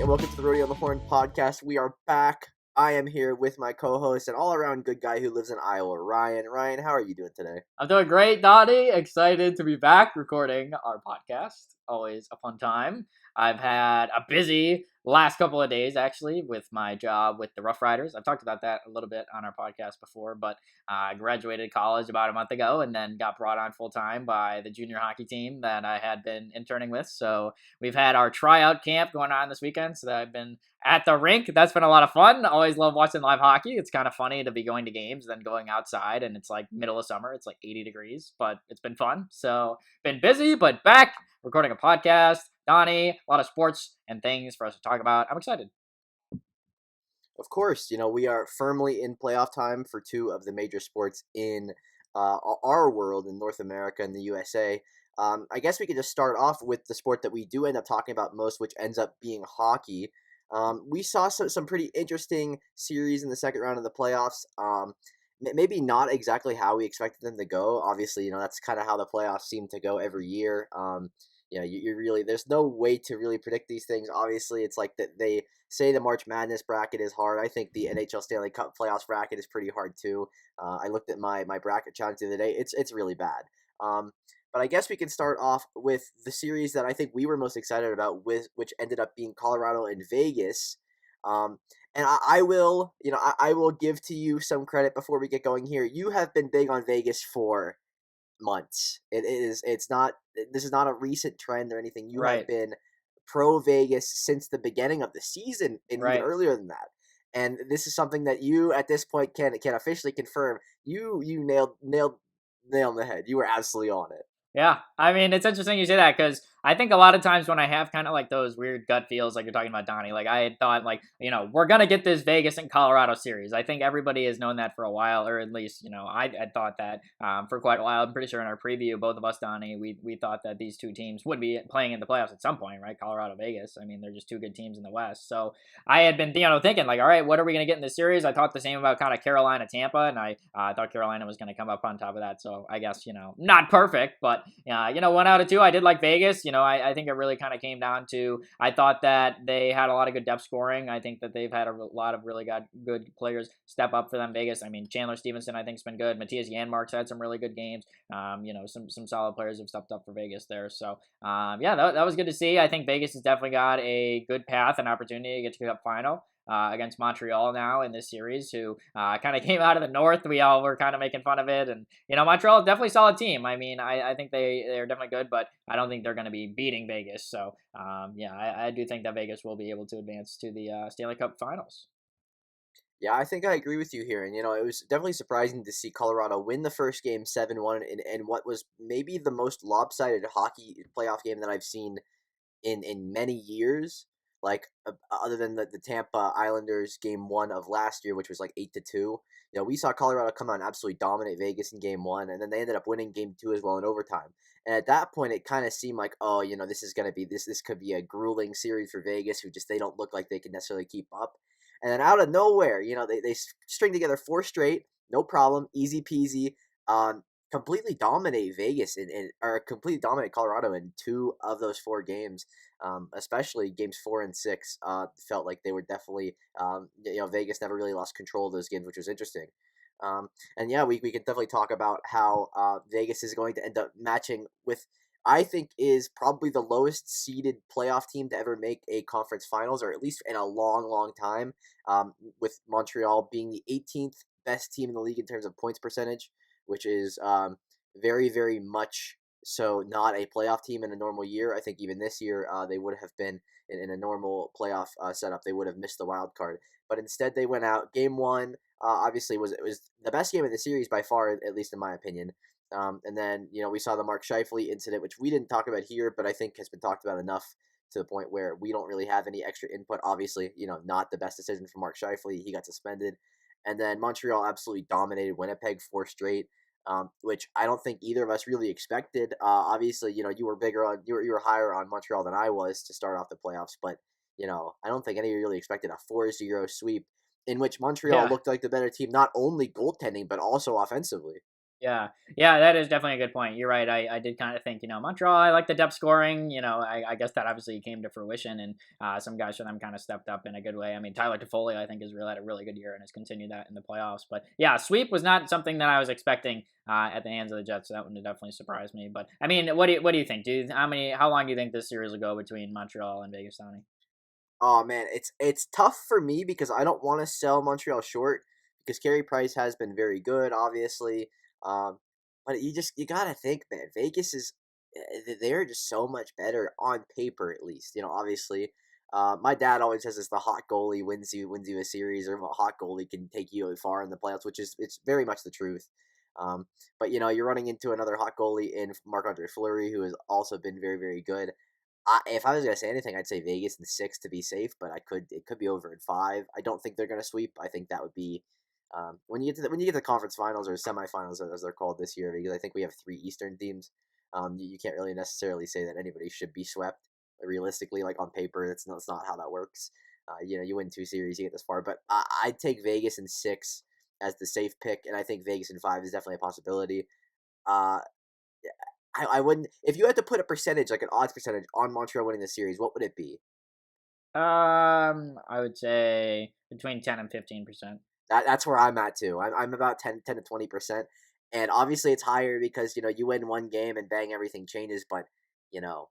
and welcome to the Roadie on the Horn podcast. We are back. I am here with my co-host and all-around good guy who lives in Iowa, Ryan. Ryan, how are you doing today? I'm doing great, Donnie. Excited to be back recording our podcast. Always a fun time. I've had a busy last couple of days, actually, with my job with the Rough Riders. I've talked about that a little bit on our podcast before, but I graduated college about a month ago and then got brought on full-time by the junior hockey team that I had been interning with. So we've had our tryout camp going on this weekend, so that I've been at the rink. That's been a lot of fun. Always love watching live hockey. It's kind of funny to be going to games, then going outside, and it's like middle of summer. It's like 80 degrees, but it's been fun. So been busy, but back recording a podcast. Donnie, a lot of sports and things for us to talk about. I'm excited. Of course, we are firmly in playoff time for two of the major sports in our world in North America and the USA. I guess we could just start off with the sport that we do end up talking about most, which ends up being hockey. We saw some pretty interesting series in the second round of the playoffs. Maybe not exactly how we expected them to go. Obviously, that's kind of how the playoffs seem to go every year. You really, there's no way to really predict these things. Obviously, it's like that they say the March Madness bracket is hard. I think the NHL Stanley Cup playoffs bracket is pretty hard too. I looked at my bracket challenge the other day. It's really bad. But I guess we can start off with the series that I think we were most excited about, which ended up being Colorado and Vegas. And I will, I will give to you some credit before we get going here. You have been big on Vegas for months. It's not, this is not a recent trend or anything. You have been pro Vegas since the beginning of the season, and even earlier than that. And this is something that you at this point can officially confirm. You nailed on the head. You were absolutely on it. Yeah, I mean, it's interesting you say that because I think a lot of times when I have kind of like those weird gut feels, like you're talking about, Donnie, like I had thought, like, we're going to get this Vegas and Colorado series. I think everybody has known that for a while, or at least, I had thought that for quite a while. I'm pretty sure in our preview, both of us, Donnie, we thought that these two teams would be playing in the playoffs at some point, right? Colorado, Vegas. I mean, they're just two good teams in the West. So I had been, thinking like, all right, what are we going to get in this series? I thought the same about kind of Carolina, Tampa, and I thought Carolina was going to come up on top of that. So I guess, not perfect, but 1 out of 2. I did like Vegas. I think it really kind of came down to, I thought that they had a lot of good depth scoring. I think that they've had a lot of really good players step up for them. Vegas, I mean, Chandler Stevenson, I think, has been good. Matthias Janmark's had some really good games. Some solid players have stepped up for Vegas there. So, that was good to see. I think Vegas has definitely got a good path and opportunity to get to the Cup final. Against Montreal now in this series, who kind of came out of the North. We all were kind of making fun of it. And, Montreal is definitely a solid team. I mean, I think they're definitely good, but I don't think they're going to be beating Vegas. So, I do think that Vegas will be able to advance to the Stanley Cup finals. Yeah, I think I agree with you here. And, it was definitely surprising to see Colorado win the first game 7-1 in what was maybe the most lopsided hockey playoff game that I've seen in many years. Like, other than the Tampa Islanders game 1 of last year, which was like 8-2. We saw Colorado come out and absolutely dominate Vegas in game 1, and then they ended up winning game 2 as well in overtime. And at that point, it kind of seemed like, oh, this is going to be, this could be a grueling series for Vegas, who just, they don't look like they can necessarily keep up. And then out of nowhere, they string together 4 straight, no problem, easy peasy, completely dominate Vegas or completely dominate Colorado in 2 of those 4 games. Especially games 4 and 6, felt like they were definitely, Vegas never really lost control of those games, which was interesting. And yeah, we can definitely talk about how Vegas is going to end up matching with, I think, is probably the lowest seeded playoff team to ever make a conference finals, or at least in a long, long time, with Montreal being the 18th best team in the league in terms of points percentage, which is very, very much so not a playoff team in a normal year. I think even this year they would have been in a normal playoff setup. They would have missed the wild card, but instead they went out. Game 1 obviously was the best game of the series by far, at least in my opinion. And then we saw the Mark Scheifele incident, which we didn't talk about here, but I think has been talked about enough to the point where we don't really have any extra input. Obviously, not the best decision for Mark Scheifele. He got suspended, and then Montreal absolutely dominated Winnipeg 4 straight. Which I don't think either of us really expected. Obviously, you were you were higher on Montreal than I was to start off the playoffs, but I don't think any of you really expected a 4-0 sweep in which Montreal looked like the better team, not only goaltending but also offensively. Yeah, that is definitely a good point. You're right. I did kind of think, Montreal, I like the depth scoring. I guess that obviously came to fruition, and some guys for them kind of stepped up in a good way. I mean, Tyler Toffoli, I think, has really had a really good year and has continued that in the playoffs. But yeah, sweep was not something that I was expecting at the hands of the Jets, so that would definitely surprised me. But I mean, what do you think? How long do you think this series will go between Montreal and Vegas, Tony? Oh man, it's tough for me because I don't want to sell Montreal short because Carey Price has been very good, obviously. Um, but you gotta think, man, Vegas is they're just so much better on paper, at least. Obviously. My dad always says it's the hot goalie wins you a series, or a hot goalie can take you far in the playoffs, which is it's very much the truth. But you're running into another hot goalie in Marc-Andre Fleury, who has also been very, very good. If I was gonna say anything, I'd say Vegas in 6 to be safe, but it could be over in 5. I don't think they're gonna sweep. I think that would be when you get to the conference finals or semifinals as they're called this year, because I think we have 3 Eastern teams. You can't really necessarily say that anybody should be swept realistically, like on paper. It's not how that works. You win 2 series, you get this far, but I'd take Vegas in 6 as the safe pick, and I think Vegas in 5 is definitely a possibility. Uh, I wouldn't if you had to put a percentage, like an odds percentage, on Montreal winning the series. What would it be? I would say between 10 and 15%. That's where I'm at too. I'm about 10 to 20%, and obviously it's higher because you win one game and bang, everything changes. But you know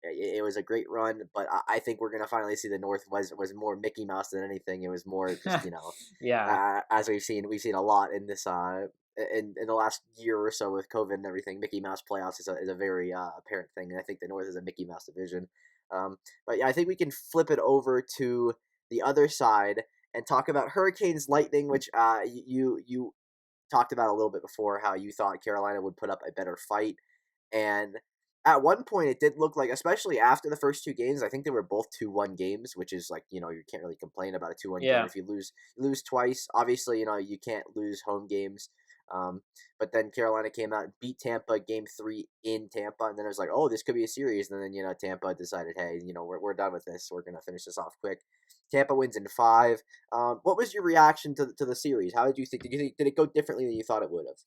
it was a great run, but I think we're gonna finally see the North was more Mickey Mouse than anything. It was more just Yeah. as we've seen a lot in this in the last year or so with COVID and everything. Mickey Mouse playoffs is a very apparent thing, and I think the North is a Mickey Mouse division. But yeah, I think we can flip it over to the other side and talk about Hurricanes Lightning, which you talked about a little bit before, how you thought Carolina would put up a better fight. And at one point, it did look like, especially after the first 2 games, I think they were both 2-1 games, which is like, you can't really complain about a 2-1 game. Yeah. If you lose twice, obviously, you can't lose home games. Um, but then Carolina came out and beat Tampa game 3 in Tampa, and then it was like, oh, this could be a series. And then Tampa decided, hey, we're done with this. We're gonna finish this off quick. Tampa wins in 5. What was your reaction to the series? How did you think? Did it go differently than you thought it would have?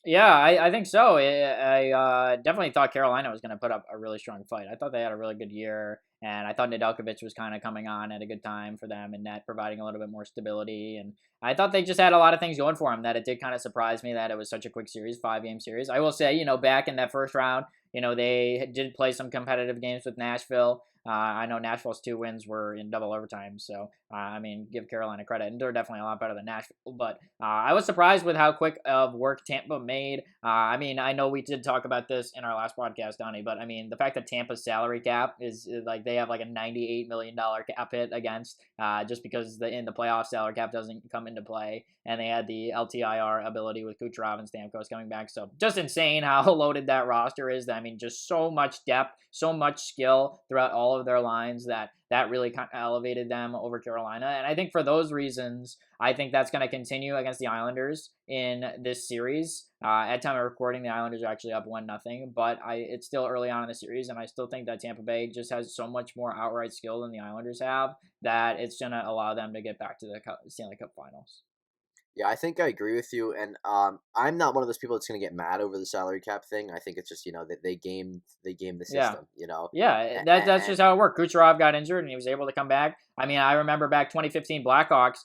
Yeah, I think so. I definitely thought Carolina was going to put up a really strong fight. I thought they had a really good year, and I thought Nedeljkovic was kind of coming on at a good time for them, and net providing a little bit more stability. And I thought they just had a lot of things going for them. That it did kind of surprise me that it was such a quick series, 5-game series. I will say, back in that first round, they did play some competitive games with Nashville. I know Nashville's 2 wins were in double overtime, so I mean, give Carolina credit, and they're definitely a lot better than Nashville. But I was surprised with how quick of work Tampa made. I mean, I know we did talk about this in our last podcast, Donnie, but I mean, the fact that Tampa's salary cap is like they have like a $98 million cap hit against, just because in the playoffs salary cap doesn't come into play, and they had the LTIR ability with Kucherov and Stamkos coming back. So just insane how loaded that roster is. I mean, just so much depth, so much skill throughout all of their lines that really kind of elevated them over Carolina. And I think for those reasons, I think that's going to continue against the Islanders in this series. At time of recording, the Islanders are actually up 1-0, but it's still early on in the series, and I still think that Tampa Bay just has so much more outright skill than the Islanders have that it's going to allow them to get back to the Stanley Cup Finals. Yeah, I think I agree with you, and I'm not one of those people that's gonna get mad over the salary cap thing. I think it's just that they game the Yeah. system, Yeah, that's just and how it worked. Kucherov got injured and he was able to come back. I mean, I remember back 2015 Blackhawks.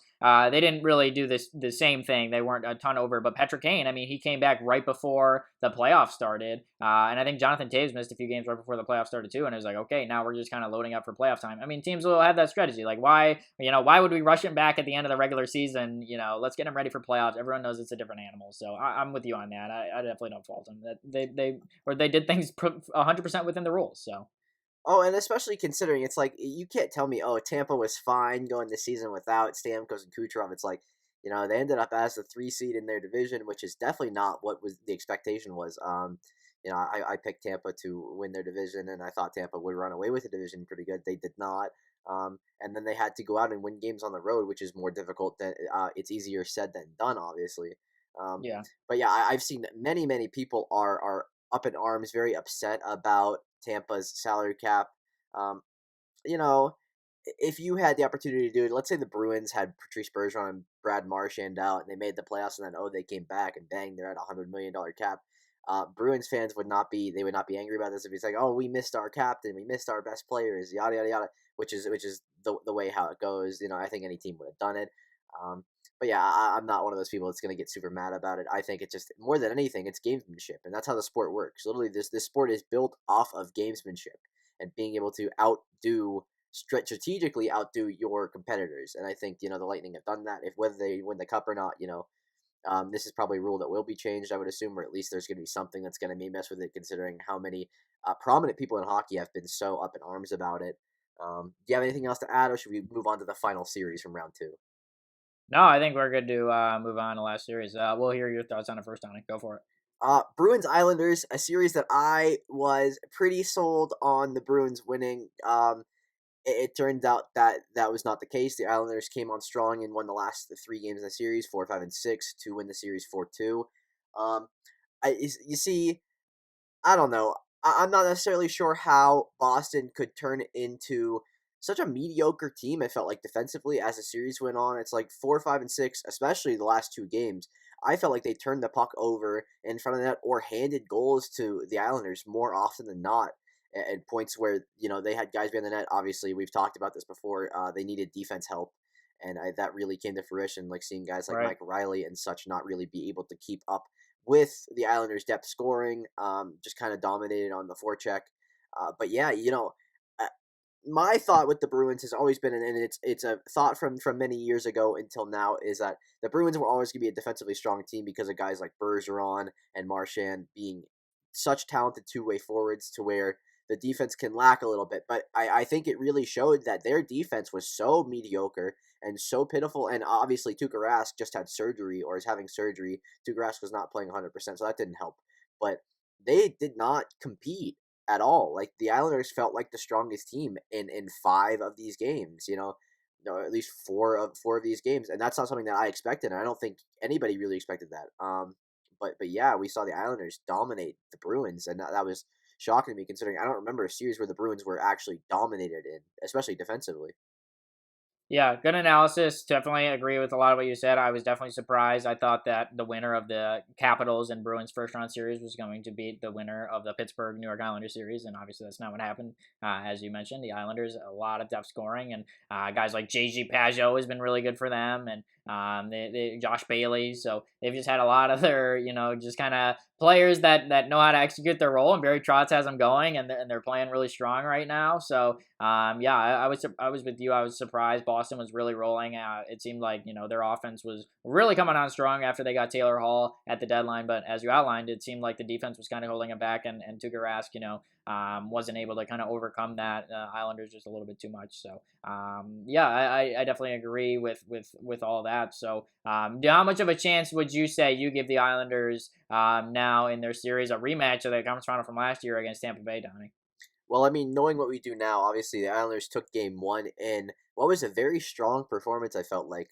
They didn't really do the same thing. They weren't a ton over, but Patrick Kane. I mean, he came back right before the playoffs started, and I think Jonathan Toews missed a few games right before the playoffs started too. And it was like, okay, now we're just kind of loading up for playoff time. I mean, teams will have that strategy. Like, why would we rush him back at the end of the regular season? Let's get him ready for playoffs. Everyone knows it's a different animal. So I'm with you on that. I definitely don't fault them. That they did things 100% within the rules. So. oh, and especially considering it's like you can't tell me, oh, Tampa was fine going this season without Stamkos and Kucherov. It's like they ended up as the 3 seed in their division, which is definitely not what was the expectation was. I picked Tampa to win their division, and I thought Tampa would run away with the division pretty good. They did not. And then they had to go out and win games on the road, which is more difficult. Than it's easier said than done, obviously. Um, Yeah. but yeah, I've seen many people are up in arms, very upset about Tampa's salary cap. Um, you know, if you had the opportunity to do it, let's say the Bruins had Patrice Bergeron and Brad Marchand out, and they made the playoffs, and then they came back, and bang, they're at $100 million cap. Bruins fans would not be angry about this if it's like, oh, we missed our captain, we missed our best players, yada yada yada, which is the way how it goes. I think any team would have done it. Um, but yeah, I'm not one of those people that's going to get super mad about it. I think it's just more than anything, it's gamesmanship, and that's how the sport works. Literally, this sport is built off of gamesmanship and being able to strategically outdo your competitors. And I think the Lightning have done that. If whether they win the cup or not, this is probably a rule that will be changed, I would assume, or at least there's going to be something that's going to be mess with it, considering how many prominent people in hockey have been so up in arms about it. Do you have anything else to add, or should we move on to the final series from round two? No, I think we're good to move on to last series. We'll hear your thoughts on it first, Donnie. Go for it. Bruins Islanders, a series that I was pretty sold on the Bruins winning. It turns out that that was not the case. The Islanders came on strong and won the last three games in the series, 4, 5, and 6, to win the series 4-2. Um, you see, I don't know. I'm not necessarily sure how Boston could turn into such a mediocre team. It felt like defensively as the series went on. It's like 4, 5, and 6, especially the last two games. I felt like they turned the puck over in front of the net or handed goals to the Islanders more often than not. At points where they had guys behind the net. Obviously, we've talked about this before. They needed defense help, and that really came to fruition. Like seeing guys like Right. Mike Riley and such not really be able to keep up with the Islanders' depth scoring, just kind of dominated on the forecheck. But yeah, uh, my thought with the Bruins has always been, and it's a thought from many years ago until now, is that the Bruins were always going to be a defensively strong team because of guys like Bergeron and Marchand being such talented two-way forwards to where the defense can lack a little bit. But I think it really showed that their defense was so mediocre and so pitiful. And obviously, Tuukka Rask just had surgery or is having surgery. Tuukka Rask was not playing 100%, so that didn't help. But they did not compete at all. Like the Islanders felt like the strongest team in five of these games. No, at least four of these games, and that's not something that I expected. And I don't think anybody really expected that. But yeah, we saw the Islanders dominate the Bruins, and that was shocking to me considering I don't remember a series where the Bruins were actually dominated in, especially defensively. Yeah, good analysis. Definitely agree with a lot of what you said. I was definitely surprised. I thought that the winner of the Capitals and Bruins first round series was going to beat the winner of the Pittsburgh New York Islanders series, and obviously that's not what happened. As you mentioned, the Islanders a lot of depth scoring, and guys like JG Pageau has been really good for them, and Josh Bailey. So they've just had a lot of their just kind of players that know how to execute their role, and Barry Trotz has them going, and they're playing really strong right now. So yeah, I was with you. I was surprised Boston was really rolling. It seemed like their offense was really coming on strong after they got Taylor Hall at the deadline. But as you outlined, it seemed like the defense was kind of holding them back, and Tuukka Rask, wasn't able to kind of overcome that. Islanders just a little bit too much. So yeah, I definitely agree with all that. So how much of a chance would you say you give the Islanders now in their series, a rematch of the conference final from last year against Tampa Bay, Donnie? Well, I mean, knowing what we do now, obviously the Islanders took game one in what was a very strong performance. I felt like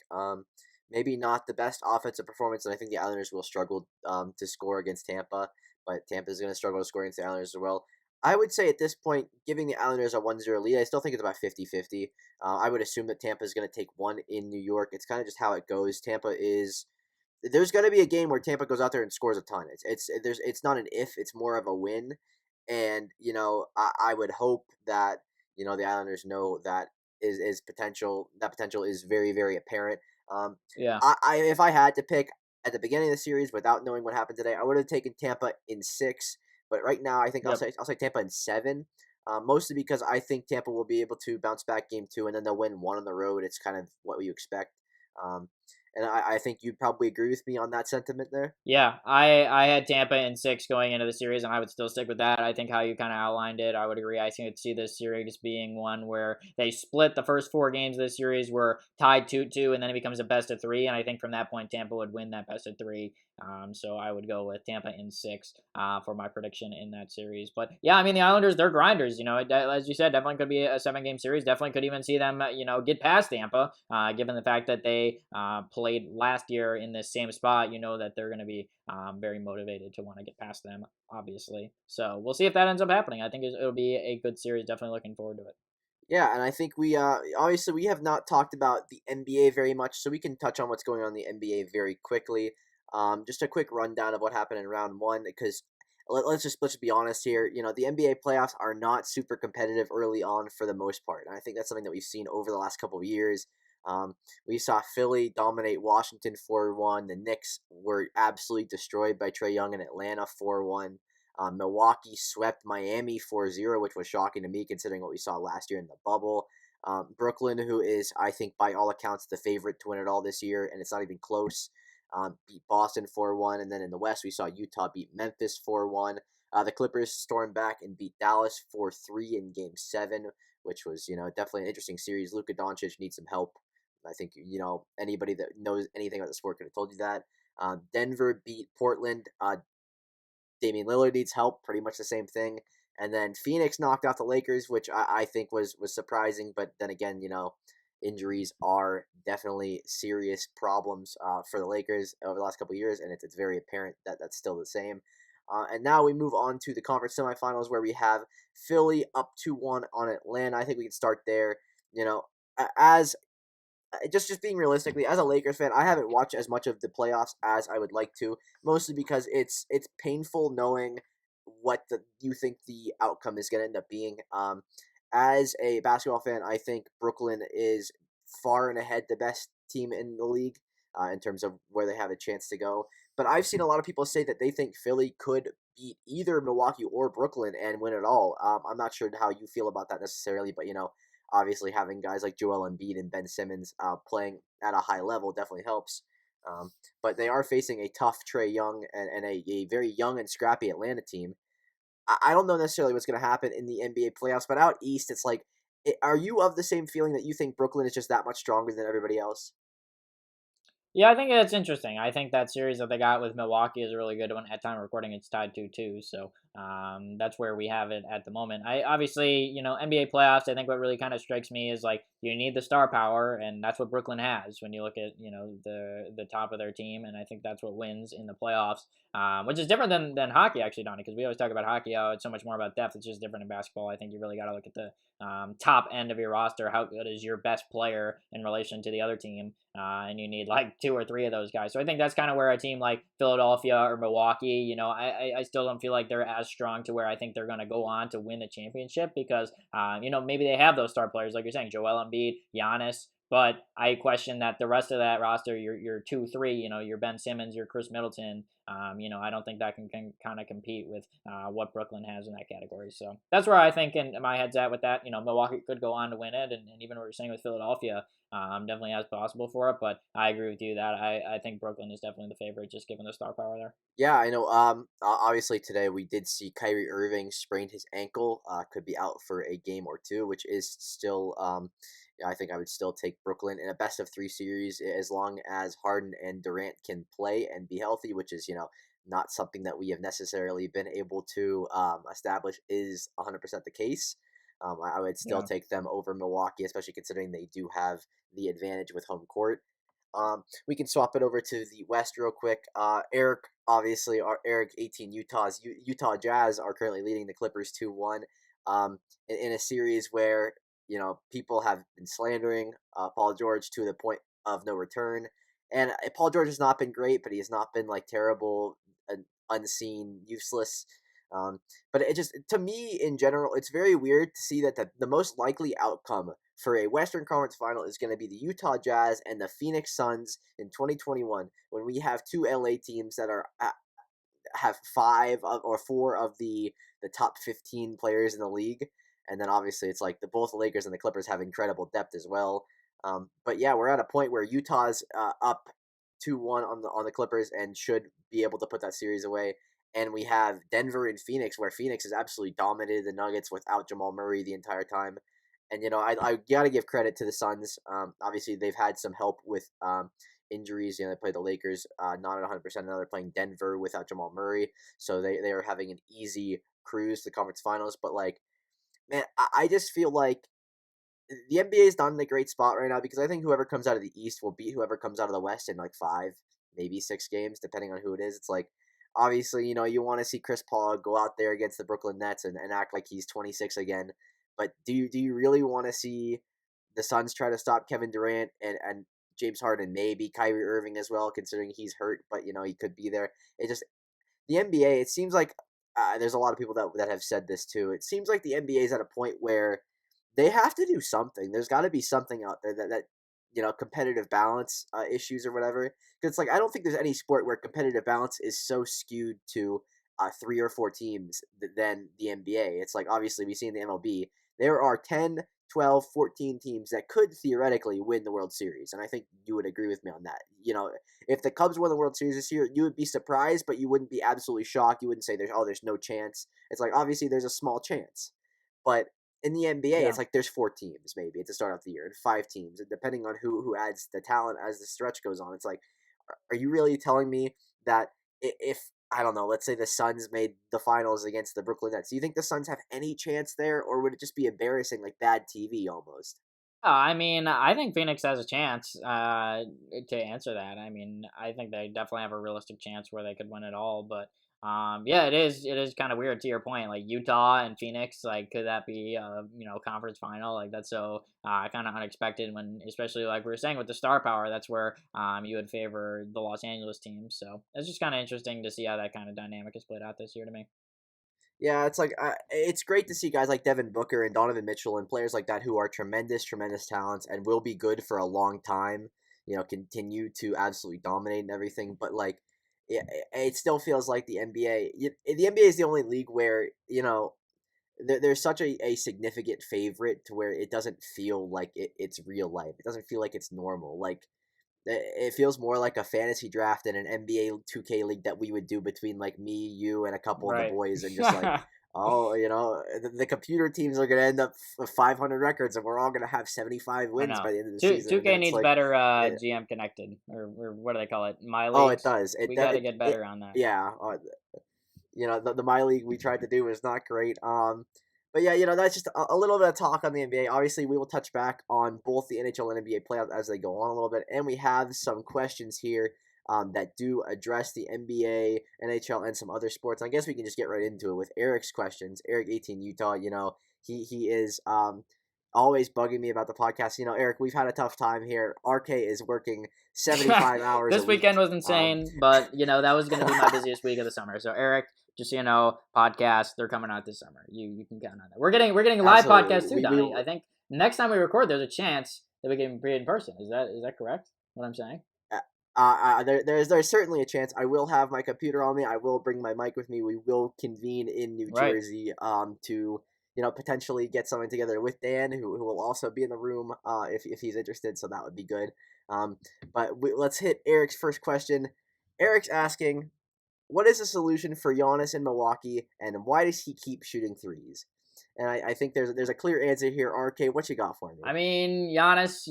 maybe not the best offensive performance, and I think the Islanders will struggle to score against Tampa, but Tampa is going to struggle to score against the Islanders as well. I would say at this point, giving the Islanders a 1-0 lead, I still think it's about 50-50. I would assume that Tampa is going to take one in New York. It's kind of just how it goes. There's going to be a game where Tampa goes out there and scores a ton. It's not an if, it's more of a win. And I would hope that the Islanders know that is potential. That potential is very very apparent. Yeah. If I had to pick at the beginning of the series without knowing what happened today, I would have taken Tampa in 6. But right now, I think I'll Yep. say I'll say Tampa in 7. Mostly because I think Tampa will be able to bounce back game 2, and then they'll win one on the road. It's kind of what you expect. Um, and I think you'd probably agree with me on that sentiment there. Yeah, I had Tampa in 6 going into the series, and I would still stick with that. I think how you kind of outlined it, I would agree. I could see this series being one where they split the first 4 games of the series, were tied 2-2, and then it becomes a best of 3. And I think from that point, Tampa would win that best of 3. So I would go with Tampa in 6 for my prediction in that series. But yeah, I mean the Islanders, they're grinders. As you said, definitely could be a 7-game series. Definitely could even see them, get past Tampa, given the fact that they played last year in this same spot. You know that they're going to be very motivated to want to get past them, obviously. So we'll see if that ends up happening. I think it'll be a good series. Definitely looking forward to it. Yeah, and I think we obviously we have not talked about the NBA very much, so we can touch on what's going on in the NBA very quickly. Just a quick rundown of what happened in round one, because let's just be honest here. You know, the NBA playoffs are not super competitive early on for the most part, and I think that's something that we've seen over the last couple of years. Um, we saw Philly dominate Washington 4-1. The Knicks were absolutely destroyed by Trae Young in Atlanta 4-1. Milwaukee swept Miami 4-0, which was shocking to me considering what we saw last year in the bubble. Brooklyn, who is, I think, by all accounts, the favorite to win it all this year, and it's not even close, beat Boston 4-1. And then in the West, we saw Utah beat Memphis 4-1. The Clippers stormed back and beat Dallas 4-3 in Game 7, which was, definitely an interesting series. Luka Doncic needs some help. I think, anybody that knows anything about the sport could have told you that. Denver beat Portland. Damian Lillard needs help, pretty much the same thing. And then Phoenix knocked out the Lakers, which I think was surprising. But then again, injuries are definitely serious problems for the Lakers over the last couple of years, and it's very apparent that that's still the same. And now we move on to the conference semifinals where we have Philly up 2-1 on Atlanta. I think we can start there. As just being realistically, as a Lakers fan, I haven't watched as much of the playoffs as I would like to, mostly because it's painful knowing what you think the outcome is going to end up being. As a basketball fan, I think Brooklyn is far and ahead the best team in the league in terms of where they have a chance to go. But I've seen a lot of people say that they think Philly could beat either Milwaukee or Brooklyn and win it all. I'm not sure how you feel about that necessarily, but obviously having guys like Joel Embiid and Ben Simmons playing at a high level definitely helps. But they are facing a tough Trae Young and a very young and scrappy Atlanta team. I don't know necessarily what's going to happen in the NBA playoffs, but out east, it's like, are you of the same feeling that you think Brooklyn is just that much stronger than everybody else? Yeah, I think that's interesting. I think that series that they got with Milwaukee is a really good one. At time of recording, it's tied 2-2, so that's where we have it at the moment. I obviously, NBA playoffs. I think what really kind of strikes me is like you need the star power, and that's what Brooklyn has when you look at the top of their team, and I think that's what wins in the playoffs. Which is different than hockey, actually, Donnie, because we always talk about hockey. Oh, it's so much more about depth. It's just different in basketball. I think you really got to look at the top end of your roster. How good is your best player in relation to the other team? And you need like two or three of those guys. So I think that's kind of where a team like Philadelphia or Milwaukee, I still don't feel like they're as strong to where I think they're going to go on to win the championship because, maybe they have those star players like you're saying, Joel Embiid, Giannis. But I question that the rest of that roster, your 2, 3, your Ben Simmons, your Chris Middleton, I don't think that can kind of compete with what Brooklyn has in that category. So that's where I think in my head's at with that. Milwaukee could go on to win it, and even what you're saying with Philadelphia, definitely as possible for it. But I agree with you that I think Brooklyn is definitely the favorite, just given the star power there. Yeah, I know. Obviously today we did see Kyrie Irving sprain his ankle. Could be out for a game or two, which is still. I think I would still take Brooklyn in a best of three series as long as Harden and Durant can play and be healthy, which is not something that we have necessarily been able to establish is 100% the case. I would still Yeah. take them over Milwaukee, especially considering they do have the advantage with home court. We can swap it over to the West real quick. Eric, obviously, our Eric 18 Utah Jazz are currently leading the Clippers 2-1 in a series where people have been slandering Paul George to the point of no return. And Paul George has not been great, but he has not been like terrible, unseen, useless. But it just, to me in general, it's very weird to see that the most likely outcome for a Western Conference final is going to be the Utah Jazz and the Phoenix Suns in 2021 when we have two LA teams that are have or four of the top 15 players in the league, and then obviously it's like the both the Lakers and the Clippers have incredible depth as well. But yeah, we're at a point where Utah's up 2-1 on the Clippers and should be able to put that series away. And we have Denver and Phoenix, where Phoenix has absolutely dominated the Nuggets without Jamal Murray the entire time. And I gotta give credit to the Suns. Obviously, they've had some help with injuries. They played the Lakers not at 100%. Now they're playing Denver without Jamal Murray, so they are having an easy cruise to the conference finals. But like, man, I just feel like the NBA is not in a great spot right now because I think whoever comes out of the East will beat whoever comes out of the West in like 5, maybe 6 games, depending on who it is. It's like, obviously, you want to see Chris Paul go out there against the Brooklyn Nets and act like he's 26 again. But do you really want to see the Suns try to stop Kevin Durant and James Harden, maybe Kyrie Irving as well, considering he's hurt, but he could be there. It just the NBA. It seems like there's a lot of people that have said this too. It seems like the NBA is at a point where they have to do something. There's got to be something out there that competitive balance issues or whatever. Because it's like I don't think there's any sport where competitive balance is so skewed to three or four teams than the NBA. It's like obviously we see in the MLB there are 10, 12, 14 teams that could theoretically win the World Series, and I think you would agree with me on that. If the Cubs won the World Series this year, you would be surprised, but you wouldn't be absolutely shocked. You wouldn't say there's no chance. It's like obviously there's a small chance, but in the NBA, Yeah. it's like there's four teams maybe to start off the year, and five teams, and depending on who adds the talent as the stretch goes on. It's like, are you really telling me that if I don't know, let's say the Suns made the finals against the Brooklyn Nets, do you think the Suns have any chance there, or would it just be embarrassing, like bad TV almost? I mean, I think Phoenix has a chance to answer that. I mean, I think they definitely have a realistic chance where they could win it all. But yeah, it is kind of weird to your point. Like Utah and Phoenix, like could that be a conference final? Like that's so kind of unexpected when, especially like we were saying with the star power, that's where you would favor the Los Angeles team. So it's just kind of interesting to see how that kind of dynamic is played out this year to me. Yeah, it's like it's great to see guys like Devin Booker and Donovan Mitchell and players like that who are tremendous, tremendous talents and will be good for a long time. Continue to absolutely dominate and everything. But like, it still feels like the NBA. The NBA is the only league where there's such a significant favorite to where it doesn't feel like it's real life. It doesn't feel like it's normal. Like it feels more like a fantasy draft in an NBA 2K league that we would do between like me, you, and a couple of the Right. boys, and just like, oh, the computer teams are gonna end up with 500 records, and we're all gonna have 75 I wins know. by the end of the Two season, two and then K it's needs like, better eh, GM connected or what do they call it? My oh, it leagues. does, We got to get better on that. yeah, the my league we tried to do is not great. But yeah, that's just a little bit of talk on the NBA. Obviously, we will touch back on both the NHL and NBA playoffs as they go on a little bit, and we have some questions here that do address the NBA, NHL, and some other sports. I guess we can just get right into it with Eric's questions. Eric, 18, Utah. He is always bugging me about the podcast. Eric, we've had a tough time here. RK is working 75 hours a This weekend week. was insane, but that was going to be my busiest week of the summer. So Eric, just so you know, podcasts they're coming out this summer. You can count on that. We're getting live Absolutely, podcasts too, Donnie. I think next time we record, there's a chance that we can be in person. Is that correct? What I'm saying? there's certainly a chance. I will have my computer on me. I will bring my mic with me. We will convene in New Right. Jersey to potentially get something together with Dan, who will also be in the room if he's interested. So that would be good. Um, but let's hit Eric's first question. Eric's asking, what is the solution for Giannis in Milwaukee, and why does he keep shooting threes? And I think there's a clear answer here. RK, what you got for me? I mean, Giannis,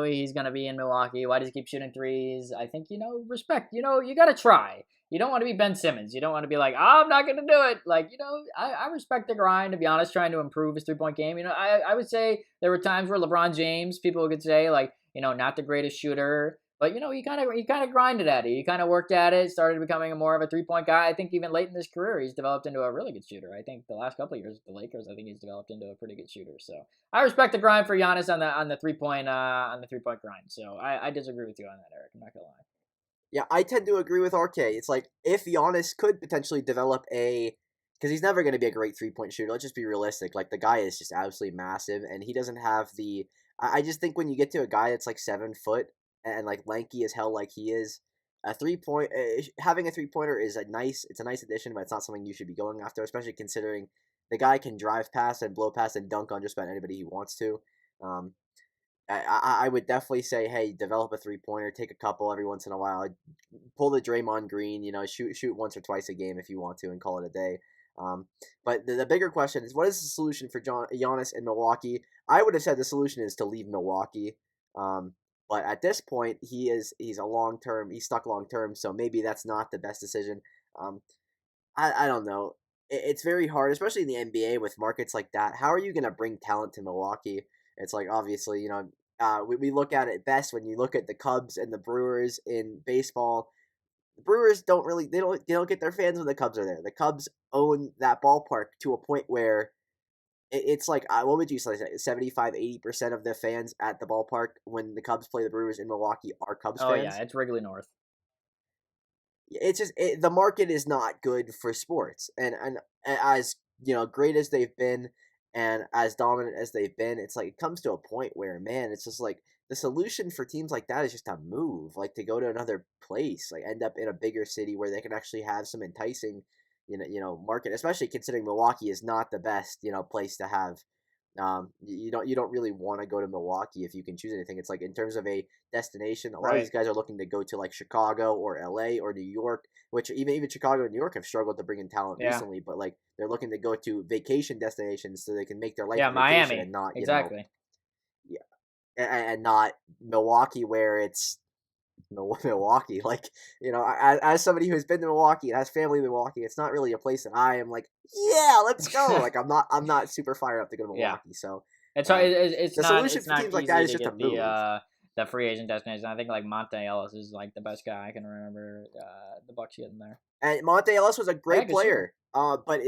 he's gonna be in Milwaukee. Why does he keep shooting threes? I think respect. You gotta try. You don't want to be Ben Simmons. You don't want to be like, I'm not gonna do it. Like, I respect the grind. To be honest, trying to improve his 3 point game. I would say there were times where LeBron James, people could say like, not the greatest shooter. But he kind of grinded at it. He kind of worked at it. Started becoming more of a 3 point guy. I think even late in his career, he's developed into a really good shooter. I think the last couple of years with the Lakers, I think he's developed into a pretty good shooter. So I respect the grind for Giannis on the 3 point grind. So I disagree with you on that, Eric. I'm not gonna lie. Yeah, I tend to agree with RK. It's like if Giannis could potentially develop because he's never going to be a great 3 point shooter. Let's just be realistic. Like the guy is just absolutely massive, and he doesn't have the. I just think when you get to a guy that's like 7 foot and like lanky as hell, like he is, a 3 point having a 3 pointer is it's a nice addition, but it's not something you should be going after, especially considering the guy can drive past and blow past and dunk on just about anybody he wants to. Um, I would definitely say, hey, develop a 3 pointer, take a couple every once in a while, pull the Draymond Green, shoot once or twice a game if you want to, and call it a day. But the bigger question is, what is the solution for Giannis in Milwaukee? I would have said the solution is to leave Milwaukee. But at this point, he's stuck long term, so maybe that's not the best decision. Um, I don't know. It's very hard, especially in the NBA with markets like that. How are you going to bring talent to Milwaukee? It's like obviously, we look at it best when you look at the Cubs and the Brewers in baseball. The Brewers don't get their fans when the Cubs are there. The Cubs own that ballpark to a point where it's like what would you say, 75-80% of the fans at the ballpark when the Cubs play the Brewers in Milwaukee are Cubs Oh yeah, fans. it's Wrigley North. It's just the market is not good for sports, and as great as they've been and as dominant as they've been, it's like it comes to a point where, man, it's just like the solution for teams like that is just to move, like to go to another place, like end up in a bigger city where they can actually have some enticing market, especially considering Milwaukee is not the best place to have. You don't really want to go to Milwaukee if you can choose anything. It's like in terms of a destination, a lot of Right. these guys are looking to go to like Chicago or LA or New York, which even Chicago and New York have struggled to bring in talent Yeah. recently, but like they're looking to go to vacation destinations so they can make their life Yeah, a vacation and Miami. not Exactly. yeah, and not Milwaukee where it's Milwaukee. Like, as somebody who's been to Milwaukee and has family in Milwaukee, it's not really a place that I am like, yeah, let's go. Like, I'm not super fired up to go to Yeah. Milwaukee. So, It's um, it's the not solution it's for not teams like that easy is to just to get move. the free agent destination. I think like Monte Ellis is like the best guy I can remember. The Bucks getting there. And Monte Ellis was a Yeah, great good shooter. player. But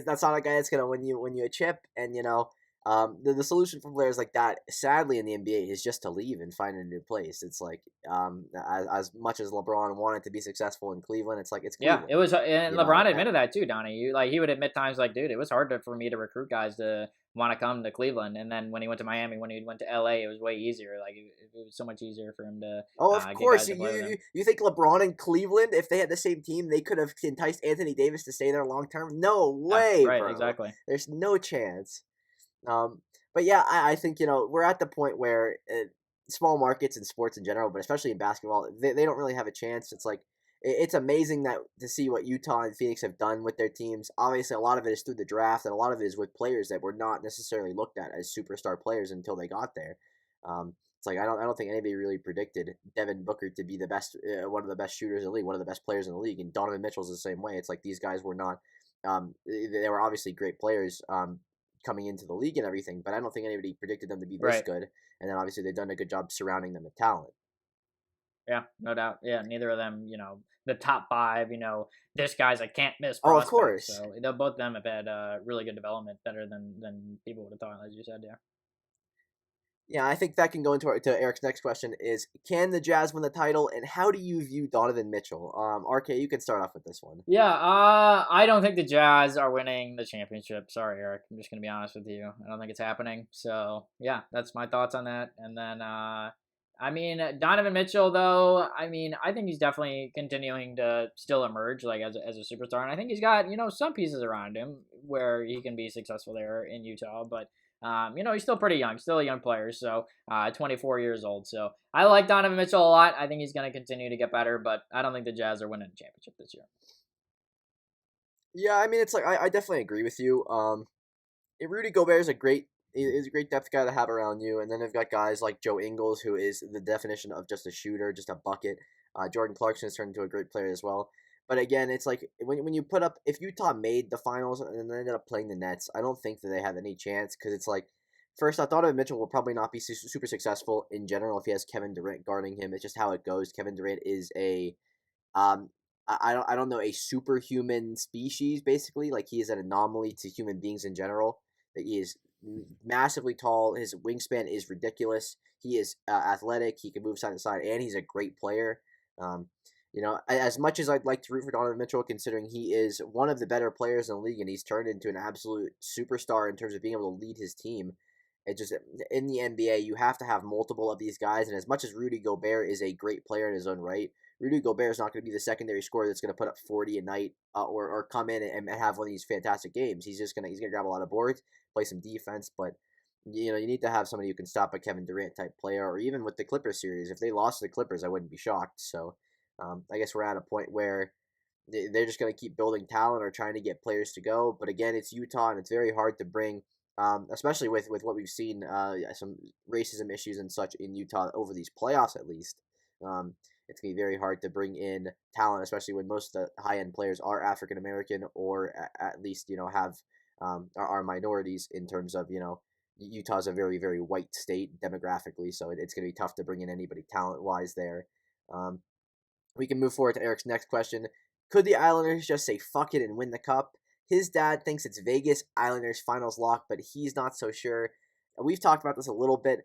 that's not a guy that's gonna win you a chip. And the solution for players like that, sadly, in the NBA, is just to leave and find a new place. It's like as much as LeBron wanted to be successful in Cleveland, it's like it's Yeah, it Cleveland. was, and You know, LeBron admitted that too, Donnie. He would admit times like, dude, it was hard for me to recruit guys to want to come to Cleveland. And then when he went to Miami, when he went to LA, it was way easier. Like it was so much easier for him to Oh, of get course. guys to You, play with you him. you you think LeBron and Cleveland, if they had the same team, they could have enticed Anthony Davis to stay there long term? No Yeah, way, right, bro. exactly. There's no chance. But yeah, I think we're at the point where small markets in sports in general, but especially in basketball, they don't really have a chance. It's like it's amazing that to see what Utah and Phoenix have done with their teams. Obviously, a lot of it is through the draft, and a lot of it is with players that were not necessarily looked at as superstar players until they got there. It's like I don't think anybody really predicted Devin Booker to be the best, one of the best shooters in the league, one of the best players in the league, and Donovan Mitchell's the same way. It's like these guys were not. They were obviously great players. Coming into the league and everything, but I don't think anybody predicted them to be this Right. good. And then obviously they've done a good job surrounding them with talent. Yeah, no doubt. Yeah, neither of them, the top five, this guy's a can't miss Oh, of prospect. course. So both of them have had really good development, better than people would have thought, as you said. Yeah. Yeah, I think that can go to Eric's next question is, can the Jazz win the title, and how do you view Donovan Mitchell? RK, you can start off with this one. Yeah, I don't think the Jazz are winning the championship. Sorry, Eric. I'm just gonna be honest with you. I don't think it's happening. So yeah, that's my thoughts on that. And then, I mean, Donovan Mitchell, though. I mean, I think he's definitely continuing to still emerge, like as a superstar. And I think he's got some pieces around him where he can be successful there in Utah. But he's still pretty young, still a young player. So 24 years old. So I like Donovan Mitchell a lot. I think he's going to continue to get better, but I don't think the Jazz are winning the championship this year. Yeah, I mean, it's like I definitely agree with you. Rudy Gobert is a great depth guy to have around you, and then they've got guys like Joe Ingles, who is the definition of just a shooter, just a bucket. Jordan Clarkson has turned into a great player as well. But again, it's like when you put up, if Utah made the finals and then ended up playing the Nets, I don't think that they have any chance, because it's like, first, I thought Mitchell will probably not be super successful in general if he has Kevin Durant guarding him. It's just how it goes. Kevin Durant is um I don't know, a superhuman species, basically. Like, he is an anomaly to human beings in general. That he is massively tall. His wingspan is ridiculous. He is athletic. He can move side to side, and he's a great player. Um, as much as I'd like to root for Donovan Mitchell, considering he is one of the better players in the league and he's turned into an absolute superstar in terms of being able to lead his team. It just, in the NBA, you have to have multiple of these guys. And as much as Rudy Gobert is a great player in his own right, Rudy Gobert is not going to be the secondary scorer that's going to put up 40 a night, or come in and have one of these fantastic games. He's gonna grab a lot of boards, play some defense, but you need to have somebody who can stop a Kevin Durant type player, or even with the Clippers series. If they lost to the Clippers, I wouldn't be shocked. So I guess we're at a point where they're just going to keep building talent or trying to get players to go. But again, it's Utah, and it's very hard to bring, especially with what we've seen, some racism issues and such in Utah over these playoffs at least. It's going to be very hard to bring in talent, especially when most of the high end players are African American, or at least have are minorities in terms of Utah's a very, very white state demographically, so it's going to be tough to bring in anybody talent wise there. Um, we can move forward to Eric's next question. Could the Islanders just say fuck it and win the cup? His dad thinks it's Vegas Islanders finals lock, but he's not so sure. We've talked about this a little bit.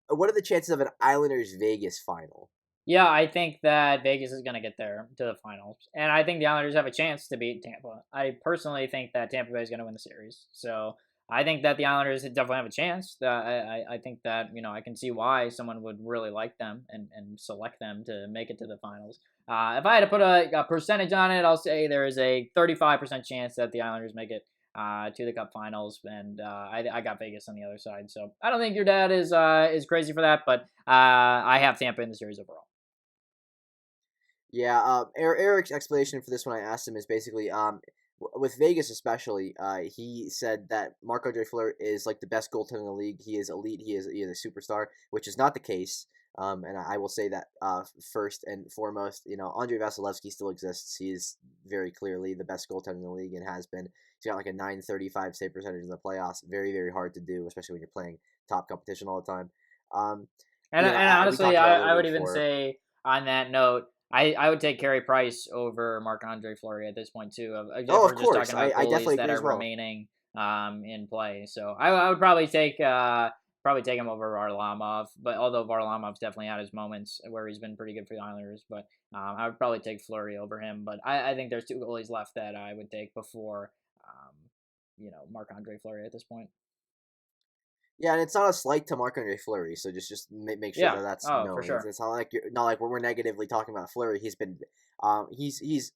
What are the chances of an Islanders Vegas final? Yeah, I think that Vegas is going to get there to the finals, and I think the Islanders have a chance to beat Tampa. I personally think that Tampa Bay is going to win the series, so I think that the Islanders definitely have a chance. I think that I can see why someone would really like them and select them to make it to the finals. If I had to put a percentage on it, I'll say there is a 35% chance that the Islanders make it to the Cup Finals, and I got Vegas on the other side. So I don't think your dad is crazy for that, but I have Tampa in the series overall. Yeah, Eric's explanation for this when I asked him is basically with Vegas especially, he said that Marc-Andre Fleury is like the best goaltender in the league. He is elite. He is a superstar, which is not the case. And I will say that first and foremost, Andrei Vasilevsky still exists. He is very clearly the best goaltender in the league and has been. He's got like a 935 save percentage in the playoffs. Very, very hard to do, especially when you're playing top competition all the time. Um, And we honestly, talked about it a I little would bit even before. say on that note, I would take Carey Price over Marc-Andre Fleury at this point too. If Oh, of we're just course. talking about I goalies definitely that agree are as well. remaining in play, so I would probably take him over Varlamov. But although Varlamov's definitely had his moments where he's been pretty good for the Islanders, but I would probably take Fleury over him. But I think there's two goalies left that I would take before Marc-Andre Fleury at this point. Yeah, and it's not a slight to Marc-Andre Fleury, so just make sure Yeah. that that's Oh, for known. It's, sure. it's not like we're negatively talking about Fleury. He's been, he's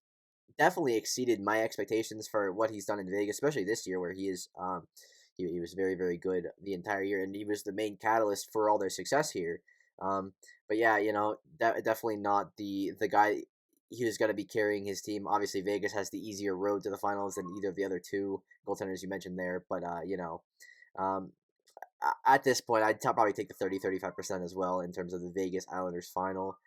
definitely exceeded my expectations for what he's done in Vegas, especially this year where he was very very good the entire year, and he was the main catalyst for all their success here. But yeah, definitely not the guy who's going to be carrying his team. Obviously, Vegas has the easier road to the finals than either of the other two goaltenders you mentioned there, but Um, at this point, probably take the 35% as well in terms of the Vegas Islanders final.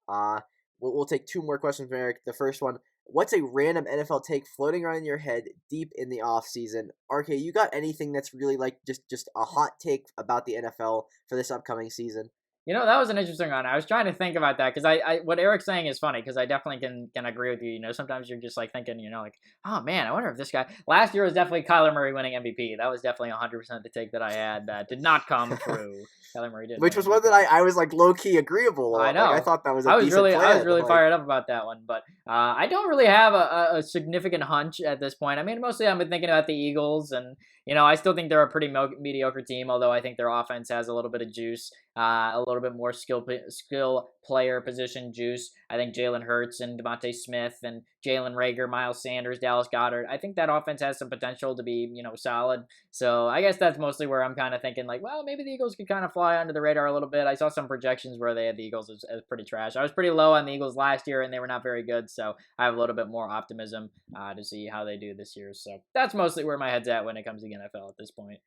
Uh, we'll take two more questions from Eric. The first one, what's a random NFL take floating around in your head deep in the off season? RK, you got anything that's really like just a hot take about the NFL for this upcoming season? That was an interesting one. I was trying to think about that because what Eric's saying is funny because I definitely can agree with you. Sometimes you're just like thinking, like, oh man, I wonder if this guy. Last year was definitely Kyler Murray winning MVP. That was definitely 100% the take that I had that did not come true. Kyler Murray did Which win was one that MVP. I was like low key agreeable. I Like I know. thought that was a decent I was plan. really Like fired up about that one, but I don't really have a significant hunch at this point. I mean, mostly I've been thinking about the Eagles, and I still think they're a pretty mediocre team. Although I think their offense has a little bit of juice, a little bit more skill player position juice. I think Jalen Hurts and Devontae Smith and Jalen Rager, Miles Sanders, Dallas Goedert. I think that offense has some potential to be solid. So I guess that's mostly where I'm kind of thinking like, well, maybe the Eagles could kind of fly under the radar a little bit. I saw some projections where they had the Eagles as pretty trash. I was pretty low on the Eagles last year, and they were not very good. So I have a little bit more optimism to see how they do this year. So that's mostly where my head's at when it comes to the NFL at this point.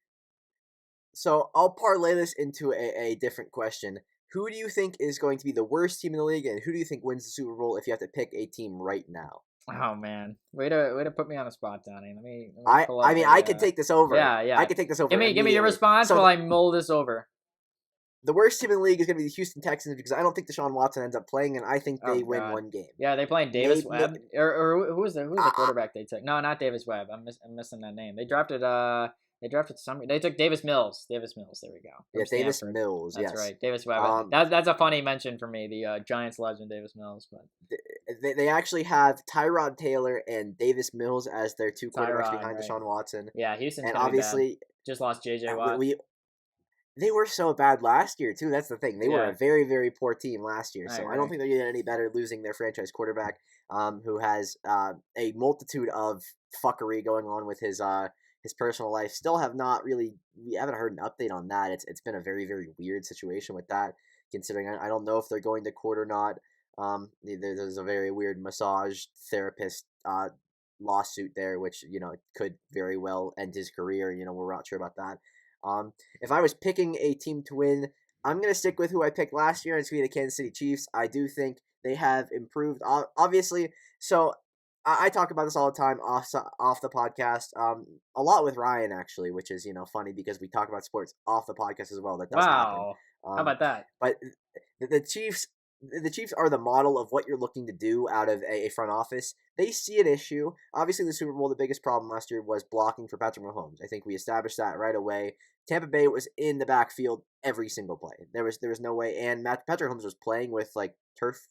so, I'll parlay this into a different question. Who do you think is going to be the worst team in the league, and who do you think wins the Super Bowl if you have to pick a team right now? Oh man, way to put me on the spot, Donnie. Let me I pull I up mean a. I could take this over. Yeah, I yeah. could take this over Give me your immediately. response So while I mull this over. the worst team in the league is going to be the Houston Texans because I don't think Deshaun Watson ends up playing, and I think Oh they win God. one game. Yeah, they playing Davis Maybe, Webb or who was the uh, quarterback they took? No, not Davis Webb. I'm missing that name. They drafted some. They took Davis Mills. Davis Mills. There we go yeah, from Davis Stanford. Mills. That's Yes. right, Davis Webb. Um, That's a funny mention for me. The Giants legend Davis Mills, but they actually have Tyrod Taylor and Davis Mills as their two quarterbacks Tyrod, behind right? Deshaun Watson, Yeah, Houston's and gonna be bad. obviously Just lost J.J. we, Watt. we they were so bad last year too. That's the thing. They were Yeah, a very very poor team last year. I So I don't agree. think they're getting any better losing their franchise quarterback, who has a multitude of fuckery going on with his personal life. Still have not really. We haven't heard an update on that. It's been a very very weird situation with that. Considering I don't know if they're going to court or not. There's a very weird massage therapist lawsuit there, which could very well end his career. We're not sure about that. If I was picking a team to win, I'm gonna stick with who I picked last year. It's gonna be the Kansas City Chiefs. I do think they have improved, obviously. So I talk about this all the time off the podcast, a lot with Ryan actually, which is funny because we talk about sports off the podcast as well. That does happen. Wow, how Um, about that? but the Chiefs the Chiefs are the model of what you're looking to do out of a front office. They see an issue. Obviously, the Super Bowl, the biggest problem last year was blocking for Patrick Mahomes. I think we established that right away. Tampa Bay was in the backfield every single play. There was no way. And Patrick Mahomes was playing with like turf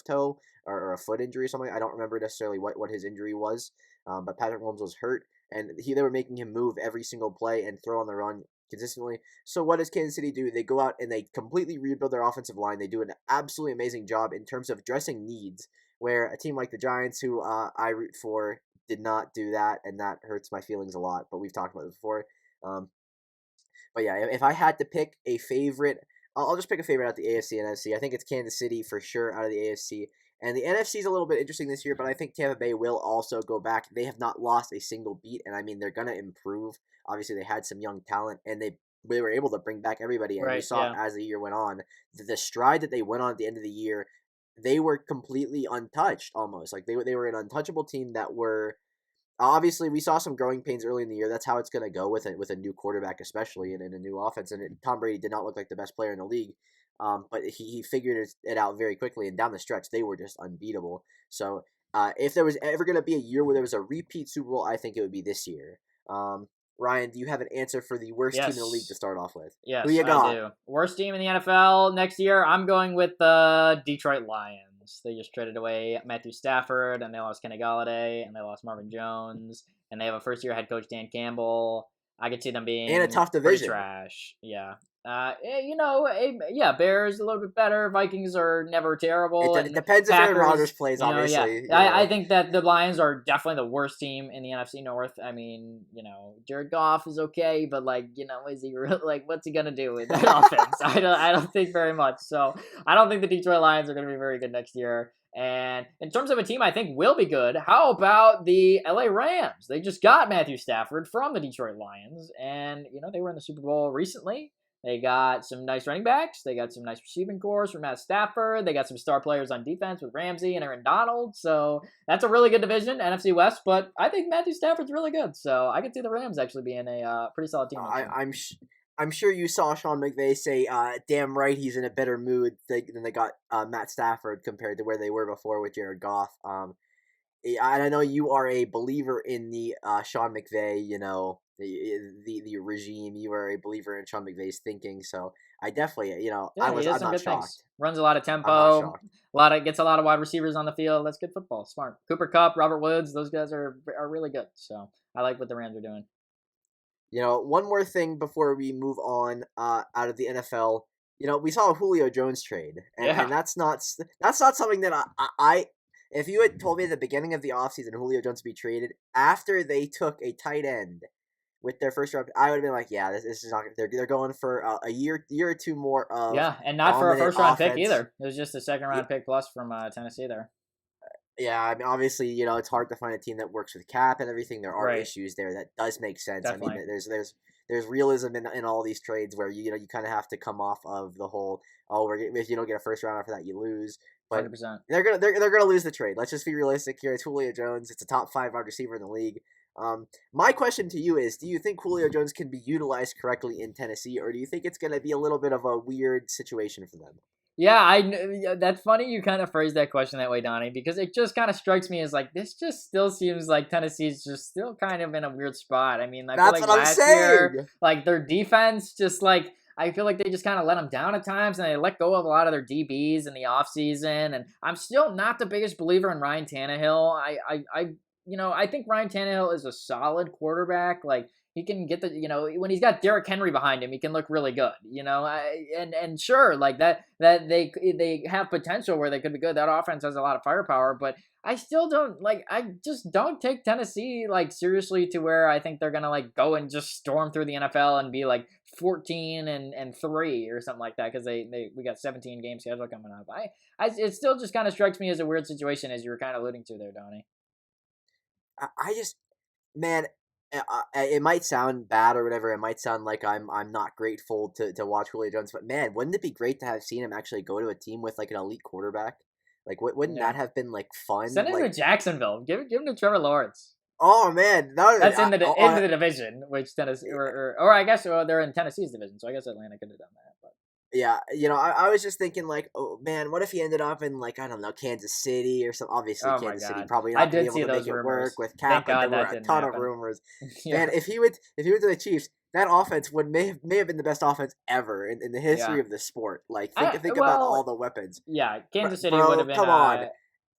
toe or a foot injury or something. I don't remember necessarily what his injury was, but Patrick Mahomes was hurt, and they were making him move every single play and throw on the run consistently. So what does Kansas City do? They go out and they completely rebuild their offensive line. They do an absolutely amazing job in terms of addressing needs, where a team like the Giants, who I root for, did not do that, and that hurts my feelings a lot. But we've talked about this before. Um, but yeah, if I had to pick a favorite, I'll just pick a favorite out the AFC and NFC. I think it's Kansas City for sure out of the AFC. And the NFC is a little bit interesting this year, but I think Tampa Bay will also go back. They have not lost a single beat, and I mean they're gonna improve. Obviously, they had some young talent, and they were able to bring back everybody. And you Right. saw Yeah. as the year went on, the stride that they went on at the end of the year, they were completely untouched almost. Like they were an untouchable team that were. Obviously, we saw some growing pains early in the year. That's how it's going to go with it, with a new quarterback, especially in a new offense. And Tom Brady did not look like the best player in the league, but he figured it out very quickly. And down the stretch, they were just unbeatable. So if there was ever going to be a year where there was a repeat Super Bowl, I think it would be this year. Ryan, do you have an answer for the worst team in the league to Yes. start off with? Who Yes, you I got? do. Worst team in the NFL next year, I'm going with the Detroit Lions. They just traded away Matthew Stafford, and they lost Kenny Galladay, and they lost Marvin Jones, and they have a first-year head coach, Dan Campbell. I could see them And a being tough pretty division. trash. Yeah. Yeah, Bears a little bit better. Vikings are never terrible, It and depends if Aaron Rodgers Packers, plays, yeah. obviously. I think that the Lions are definitely the worst team in the NFC North. I mean, Jared Goff is okay, but is he really, what's he gonna do with that offense? I don't think very much. So I don't think the Detroit Lions are gonna be very good next year. And in terms of a team I think will be good, how about the LA Rams? They just got Matthew Stafford from the Detroit Lions, and they were in the Super Bowl recently. They got some nice running backs. They got some nice receiving cores from Matt Stafford. They got some star players on defense with Ramsey and Aaron Donald. So that's a really good division, NFC West. But I think Matthew Stafford's really good. So I can see the Rams actually being a pretty solid team next year. I'm sure you saw Sean McVay say, "Damn right, he's in a better mood than they got Matt Stafford compared to where they were before with Jared Goff." And I know you are a believer in the Sean McVay, the regime. You are a believer in Sean McVay's thinking, so I definitely, Yeah, he does I'm some not good things. shocked. Runs a lot of I'm not tempo. shocked. Gets a lot of wide receivers on the field. That's good football. Smart. Cooper Kupp, Robert Woods, those guys are really good. So I like what the Rams are doing. One more thing before we move on out of the NFL. We saw a Julio Jones trade, and Yeah. that's not something that I if you had told me at the beginning of the offseason Julio Jones would be traded after they took a tight end with their first round, I would have been like, yeah, this is not. They're going for a year or two more of Yeah, and not for a dominant first round pick offense. either. It was just a second round pick plus from Tennessee there. Yeah, I mean, obviously, it's hard to find a team that works with cap and everything. There are Right. issues there. That does make sense. I mean, Definitely. there's realism in all these trades where you kind of have to come off of the whole if you don't get a first round after that you lose. But 100%. they're gonna lose the trade. Let's just be realistic here. It's Julio Jones. It's a top 5 wide receiver in the league. My question to you is: do you think Julio Jones can be utilized correctly in Tennessee, or do you think it's gonna be a little bit of a weird situation for them? Yeah, that's funny you kind of phrased that question that way, Donnie, because it just kind of strikes me as this just still seems like Tennessee's just still kind of in a weird spot. I mean, I feel That's like what I'm last year, saying. their defense just I feel like they just kind of let them down at times, and they let go of a lot of their DBs in the offseason. And I'm still not the biggest believer in Ryan Tannehill. I think Ryan Tannehill is a solid quarterback. He can get when he's got Derrick Henry behind him, he can look really good. And sure, that they have potential where they could be good. That offense has a lot of firepower, but I still don't I just don't take Tennessee seriously to where I think they're gonna go and just storm through the NFL and be 14-3 or something like that, because we got 17 game schedule coming up. It still just kind of strikes me as a weird situation, as you were kind of alluding to there, Donnie. I just, man, it might sound bad or whatever. It might sound like I'm not grateful to watch Julio Jones, but man, wouldn't it be great to have seen him actually go to a team with an elite quarterback? Wouldn't Yeah. that have been fun? Send him to Jacksonville. Give him to Trevor Lawrence. Oh man, That's in the division, which Tennessee or I guess they're in Tennessee's division, so I guess Atlanta could have done that. But Yeah, I was just thinking like, oh man, what if he ended up in like I don't know Kansas City or something? Obviously, Oh my Kansas City god. probably I not gonna be did able see to make those it work rumors. with Cap, Thank but there God were that a didn't ton of happen. rumors. Yeah. Man, if he went to the Chiefs, that offense would may have been the best offense ever in the history Yeah. of the sport. Like I think about well, all the weapons, yeah, Kansas City would bro. have been Come on,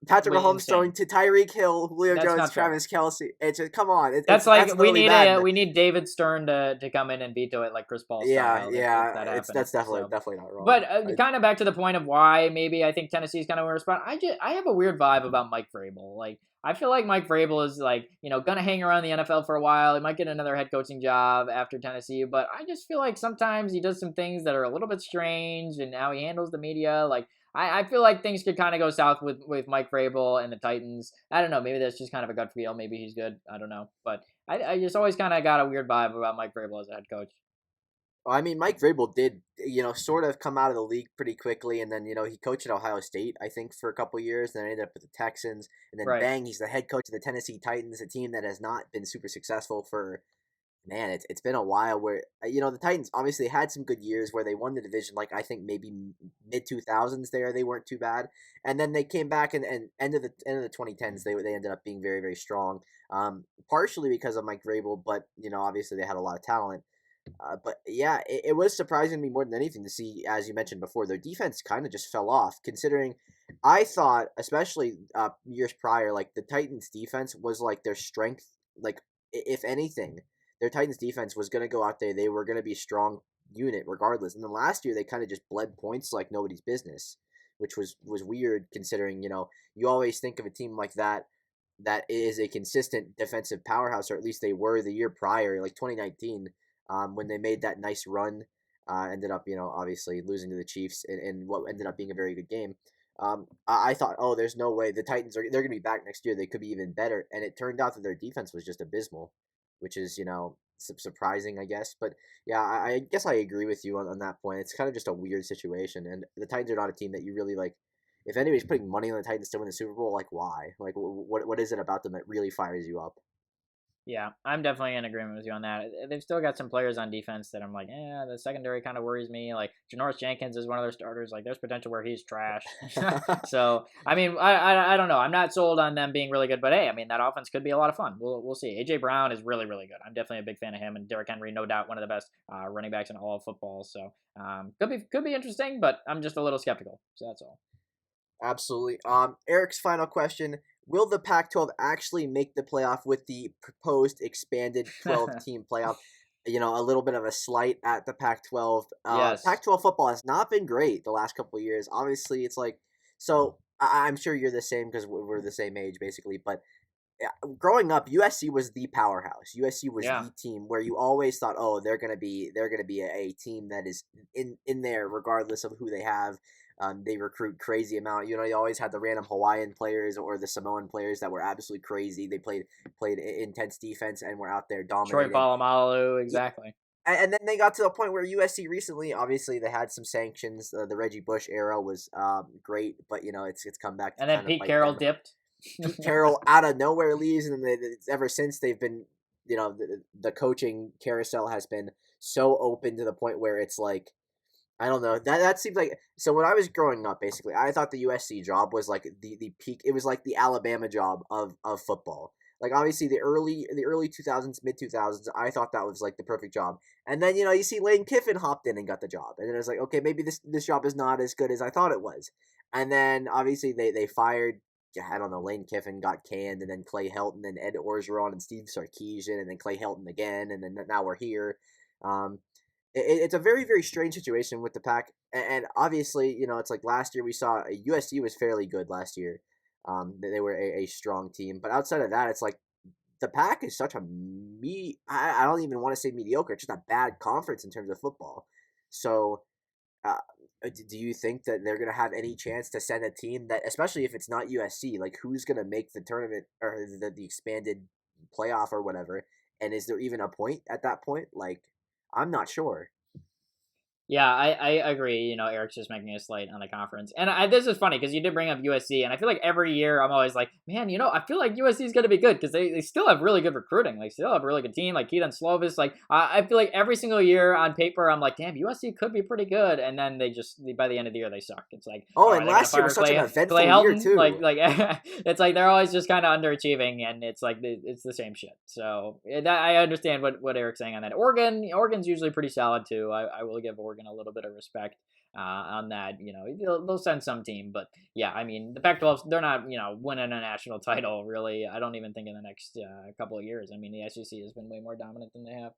Patrick Mahomes insane. throwing to Tyreek Hill, Julio That's Jones, not fair. Travis Kelsey. It's just come on, That's that's like literally Madden. we need David Stern to come in and veto it like Chris Paul Yeah, style if yeah, that it's happened. that's definitely So, definitely not wrong. but kind of back to the point of why maybe I think Tennessee's kind of a spot. I have a weird vibe about Mike Vrabel. Like I feel like Mike Vrabel is like gonna hang around the NFL for a while. He might get another head coaching job after Tennessee, but I just feel like sometimes he does some things that are a little bit strange, and how he handles the media. Like I feel like things could kind of go south with Mike Vrabel and the Titans. I don't know. Maybe that's just kind of a gut feel. Maybe he's good. I don't know. But I just always kind of got a weird vibe about Mike Vrabel as a head coach. I mean, Mike Vrabel did, sort of come out of the league pretty quickly, and then he coached at Ohio State, I think, for a couple years. Then ended up with the Texans, and then Right. bang, he's the head coach of the Tennessee Titans, a team that has not been super successful for man. It's been a while. Where the Titans obviously had some good years where they won the division, like I think maybe mid 2000s. There they weren't too bad, and then they came back and end of the 2010s. They ended up being very very strong, partially because of Mike Vrabel, but obviously they had a lot of talent. But yeah, it was surprising me more than anything to see, as you mentioned before, their defense kind of just fell off. Considering, I thought, especially years prior, like the Titans' defense was like their strength. Like if anything, their Titans' defense was going to go out there; they were going to be a strong unit regardless. And then last year, they kind of just bled points like nobody's business, which was weird. Considering you always think of a team like that is a consistent defensive powerhouse, or at least they were the year prior, like 2019, when they made that nice run. Ended up, obviously losing to the Chiefs in what ended up being a very good game. I thought, oh, there's no way the Titans they're going to be back next year. They could be even better, and it turned out that their defense was just abysmal, which is surprising, I guess. But yeah, I guess I agree with you on that point. It's kind of just a weird situation, and the Titans are not a team that you really like. If anybody's putting money on the Titans to win the Super Bowl, like why? Like what is it about them that really fires you up? Yeah, I'm definitely in agreement with you on that. They've still got some players on defense that I'm like, the secondary kind of worries me. Like Janoris Jenkins is one of their starters. Like, there's potential where he's trash. So, I mean, I don't know. I'm not sold on them being really good, but hey, I mean, that offense could be a lot of fun. We'll see. AJ Brown is really really good. I'm definitely a big fan of him, and Derrick Henry, no doubt, one of the best running backs in all of football. So, could be interesting, but I'm just a little skeptical. So that's all. Absolutely. Eric's final question: will the Pac-12 actually make the playoff with the proposed expanded 12-team playoff? A little bit of a slight at the Pac-12. Yes. Pac-12 football has not been great the last couple of years. Obviously, it's like so. I'm sure you're the same because we're the same age, basically. But yeah, growing up, USC was the powerhouse. USC was Yeah. the team where you always thought, oh, they're gonna be a team that is in there regardless of who they have. They recruit crazy amount. You always had the random Hawaiian players or the Samoan players that were absolutely crazy. They played intense defense and were out there Troy dominating. Polamalu, Yeah, exactly. and then they got to the point where USC recently, obviously, they had some sanctions. The Reggie Bush era was great, but it's come back to And then kind of Pete bite Carroll them. dipped. Pete Carroll out of nowhere leaves, and ever since they've been, the coaching carousel has been so open to the point where it's like I don't know. That seems like so. When I was growing up, basically, I thought the USC job was like the peak. It was like the Alabama job of football. Like obviously the early 2000s, mid 2000s, I thought that was like the perfect job. And then you see Lane Kiffin hopped in and got the job, and then it was like okay, maybe this job is not as good as I thought it was. And then obviously they fired. Yeah, I don't know. Lane Kiffin got canned, and then Clay Helton and Ed Orgeron and Steve Sarkisian, and then Clay Helton again, and then now we're here. Um, it's a very very strange situation with the pack, and obviously it's like last year we saw USC was fairly good last year. They were a strong team, but outside of that, it's like the pack is such a I don't even want to say mediocre. It's just a bad conference in terms of football. So, uh, do you think that they're gonna have any chance to send a team that, especially if it's not USC, like who's gonna make the tournament or the expanded playoff or whatever? And is there even a point at that point? Like, I'm not sure. Yeah, I agree. Eric's just making a slate on the conference, and this is funny because you did bring up USC, and I feel like every year I'm always like, man, I feel like USC is going to be good because they still have really good recruiting, like still have a really good team, like Keaton Slovis. Like I feel like every single year on paper I'm like, damn, USC could be pretty good, and then they just by the end of the year they suck. It's like, Oh, all and right, they're gonna last year fire was such an Clay eventful year Helton, too. it's like they're always just kind of underachieving, and it's like it's the same shit. So I understand what Eric's saying on that. Oregon's usually pretty solid too. I will give Oregon a little bit of respect on that. They'll send some team, but yeah, I mean the Pac-12, they're not winning a national title really. I don't even think in the next couple of years. I mean the SEC has been way more dominant than they have.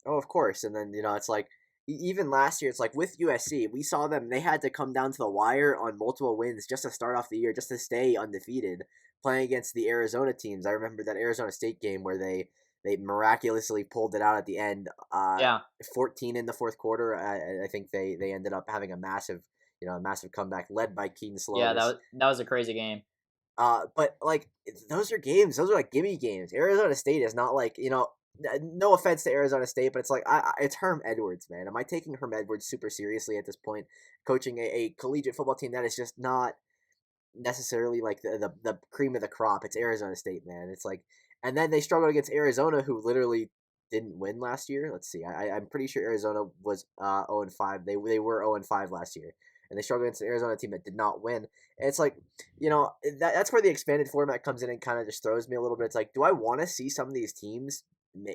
Oh, of course. And then, it's like, even last year, it's like with USC, we saw them, they had to come down to the wire on multiple wins just to start off the year, just to stay undefeated, playing against the Arizona teams. I remember that Arizona State game where they miraculously pulled it out at the end, Yeah, 14 in the fourth quarter. I think they ended up having a massive comeback led by Keaton yeah, Slovis. that was a crazy game. But like those are games. Those are like gimme games. Arizona State is not like No offense to Arizona State, but it's like it's Herm Edwards, man. Am I taking Herm Edwards super seriously at this point? Coaching a collegiate football team that is just not necessarily like the cream of the crop. It's Arizona State, man. It's like, and then they struggled against Arizona, who literally didn't win last year. Let's see, I'm pretty sure Arizona was 0-5. They were 0-5 last year, and they struggled against an Arizona team that did not win. And it's like, that's where the expanded format comes in and kind of just throws me a little bit. It's like, do I want to see some of these teams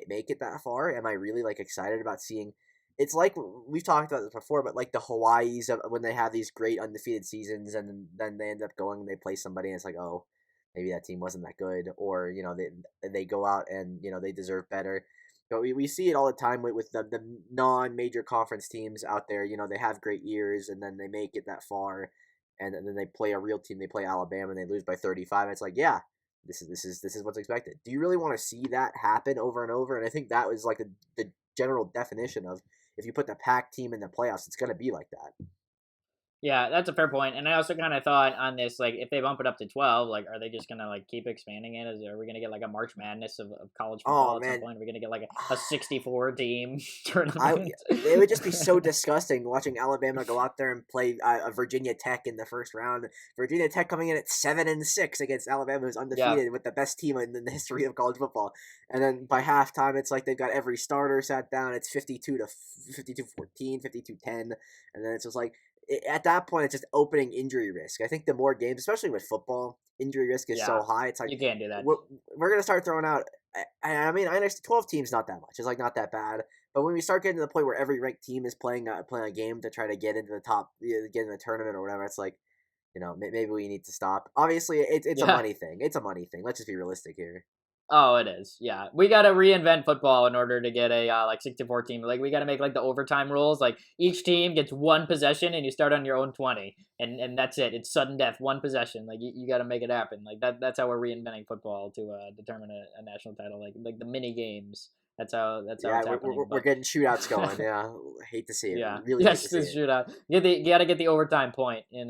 make it that far? Am I really like excited about seeing? It's like we've talked about this before, but like the Hawaii's when they have these great undefeated seasons, and then they end up going and they play somebody, and it's like, oh, maybe that team wasn't that good, or they go out and they deserve better. But we see it all the time with the non major conference teams out there. They have great years, and then they make it that far, and then they play a real team. They play Alabama, and they lose by 35. It's like, yeah, this is what's expected. Do you really want to see that happen over and over? And I think that was like the general definition of, if you put the Pac team in the playoffs, it's going to be like that. Yeah, that's a fair point. And I also kind of thought on this, like, if they bump it up to 12, like, are they just going to, like, keep expanding it? Are we going to get, like, a March Madness of college Oh football at some man, point? Are we going to get, like, a 64 team I tournament? it would just be so disgusting watching Alabama go out there and play Virginia Tech in the first round. Virginia Tech coming in at 7-6 against Alabama, who's Yeah. undefeated with the best team in the history of college football. And then by halftime, it's like they've got every starter sat down. It's 52-14, 52-10, and then it's just like, at that point, it's just opening injury risk. I think the more games, especially with football, injury risk is Yeah. so high. It's like You can't do that. we're gonna start throwing out. I mean, I understand 12 teams not that much. It's like not that bad. But when we start getting to the point where every ranked team is playing a game to try to get into the top, get in the tournament or whatever, it's like, maybe we need to stop. Obviously, it's a Yeah. money thing. It's a money thing. Let's just be realistic here. Oh, it is. Yeah, we got to reinvent football in order to get a like 64 team. Like we got to make like the overtime rules. Like each team gets one possession, and you start on your own 20, and that's it. It's sudden death, one possession. Like you got to make it happen. Like that's how we're reinventing football to determine a national title. Like the mini games. That's how Yeah, it's happening. we're But getting shootouts going. Yeah, hate to see it. yeah, Really hate to yes, see this it. shootout. You got to get the overtime point in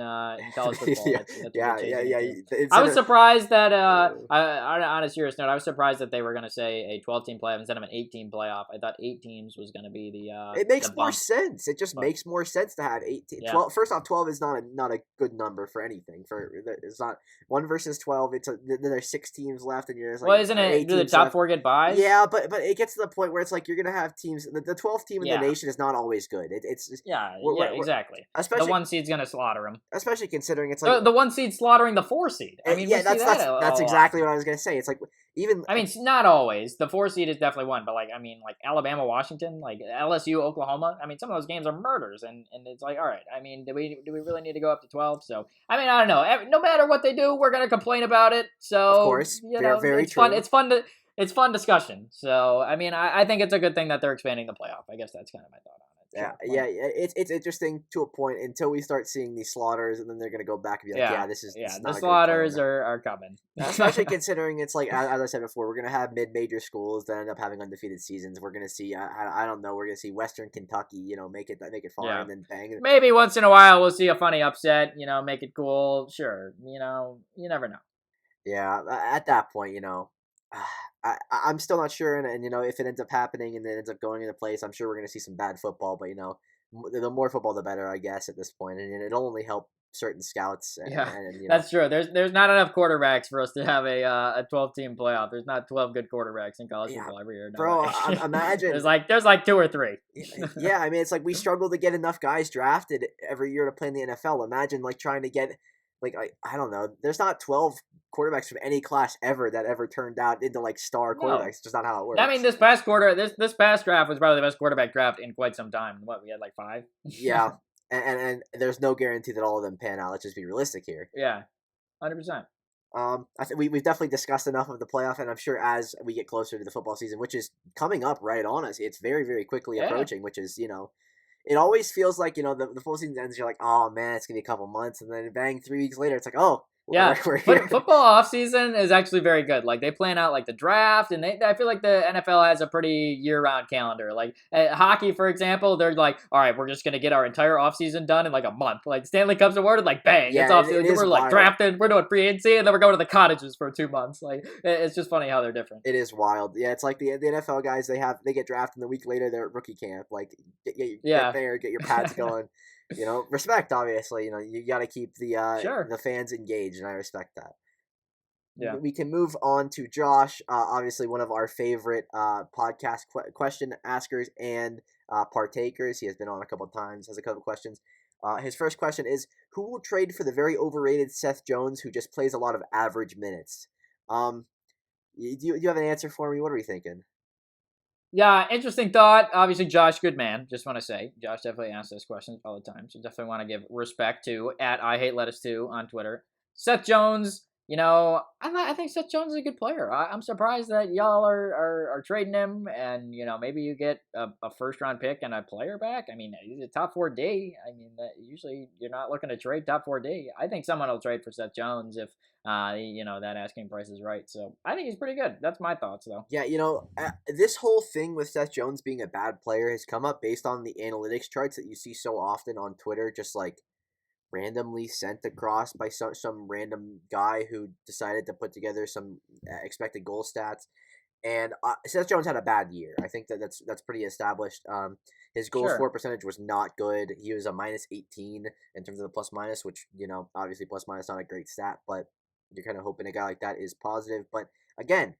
college football. Yeah, That's what they're yeah, yeah, changing it yeah. to. I Instead was of surprised that on a serious note, I was surprised that they were going to say a 12-team playoff instead of an 18 playoff. I thought 8 teams was going to be It the makes more bump, sense. It just but makes more sense to have 18, yeah. 12. First off, 12 is not a good number for anything. It's not 1 versus 12. Then there's 6 teams left, and you're just like, Well, isn't or it? 8 Do the teams top left. 4 get buys? Yeah, but it gets to the point where it's like you're gonna have teams. The 12th team in the Yeah, nation is not always good. It's just, yeah, yeah. we're Exactly. The especially 1 seed's going to slaughter them. especially considering it's like, The 1 seed slaughtering the 4 seed. I mean, we yeah, see that's that that's a that's lot. exactly what I was gonna say. It's like, even I mean, it's not always. The 4 seed is definitely one, but like I mean, like Alabama, Washington, like LSU, Oklahoma. I mean, some of those games are murders, and it's like, all right. I mean, do we really need to go up to 12? So I mean, I don't know. No matter what they do, we're gonna complain about it. of So course, very very it's fun. true. It's fun discussion. So I mean, I think it's a good thing that they're expanding the playoff. I guess that's kind of my thought on it. Yeah, Sure, why yeah, not? yeah, it's interesting to a point until we start seeing these slaughters, and then they're gonna go back and be like, yeah, Yeah, this yeah. is The not a great slaughters plan. are coming. Especially considering it's like, as I said before, we're gonna have mid-major schools that end up having undefeated seasons. We're gonna see, I don't know, we're gonna see Western Kentucky, make it far, Yeah. and then bang. Maybe once in a while we'll see a funny upset. Make it cool. Sure. You never know. Yeah, at that point, I'm still not sure, and if it ends up happening and it ends up going into place, I'm sure we're gonna see some bad football. But the more football, the better, I guess, at this point, and it'll only help certain scouts, Yeah, and that's true. There's not enough quarterbacks for us to have a 12 team playoff. There's not 12 good quarterbacks in college yeah, football every year. No bro, way. imagine. there's like two or three. Yeah, I mean, it's like we struggle to get enough guys drafted every year to play in the NFL. Imagine like trying to get like I don't know. There's not 12 quarterbacks from any class ever that ever turned out into like star quarterbacks. No, It's just not how it I mean works. this past draft was probably the best quarterback draft in quite some time. What, we had like five? Yeah, and there's no guarantee that all of them pan out. Let's just be realistic here. Yeah, 100%. I think we've definitely discussed enough of the playoff, and I'm sure as we get closer to the football season, which is coming up right on us, it's very, very quickly Yeah. approaching. Which is, it always feels like the full season ends. You're like, oh man, it's gonna be a couple months, and then bang, 3 weeks later, it's like, oh, Yeah, we're here. football offseason is actually very good. Like they plan out like the draft, and I feel like the NFL has a pretty year-round calendar. Like hockey, for example, they're like, all right, we're just gonna get our entire offseason done in like a month. Like Stanley Cup's awarded, like bang, it's Yeah, off. it is We're like wild. drafted, we're doing free agency, and then we're going to the cottages for 2 months. Like it's just funny how they're different. It is wild. Yeah, it's like the NFL guys. They get drafted, and the week later they're at rookie camp. Like get Yeah, there, get your pads going. Respect. Obviously, you got to keep sure. the fans engaged, and I respect that. Yeah. We can move on to Josh, obviously one of our favorite podcast question askers and partakers. He has been on a couple of times, has a couple of questions. His first question is, who will trade for the very overrated Seth Jones, who just plays a lot of average minutes? Do you have an answer for me? What are we thinking? Yeah, interesting thought. Obviously, Josh, good man. Just want to say, Josh definitely asks those questions all the time. So definitely want to give respect to at I hate lettuce too on Twitter. Seth Jones, I think Seth Jones is a good player. I'm surprised that y'all are trading him, and maybe you get a first round pick and a player back. I mean, he's a top 4D. I mean, that usually you're not looking to trade top 4D. I think someone will trade for Seth Jones if that asking price is right. So I think he's pretty good. That's my thoughts though. Yeah, this whole thing with Seth Jones being a bad player has come up based on the analytics charts that you see so often on Twitter, just like randomly sent across by some random guy who decided to put together some expected goal stats. And Seth Jones had a bad year. I think that's pretty established. His goals Sure. for percentage was not good. He was a -18 in terms of the plus minus, which obviously plus minus not a great stat, but you're kind of hoping a guy like that is positive. But again,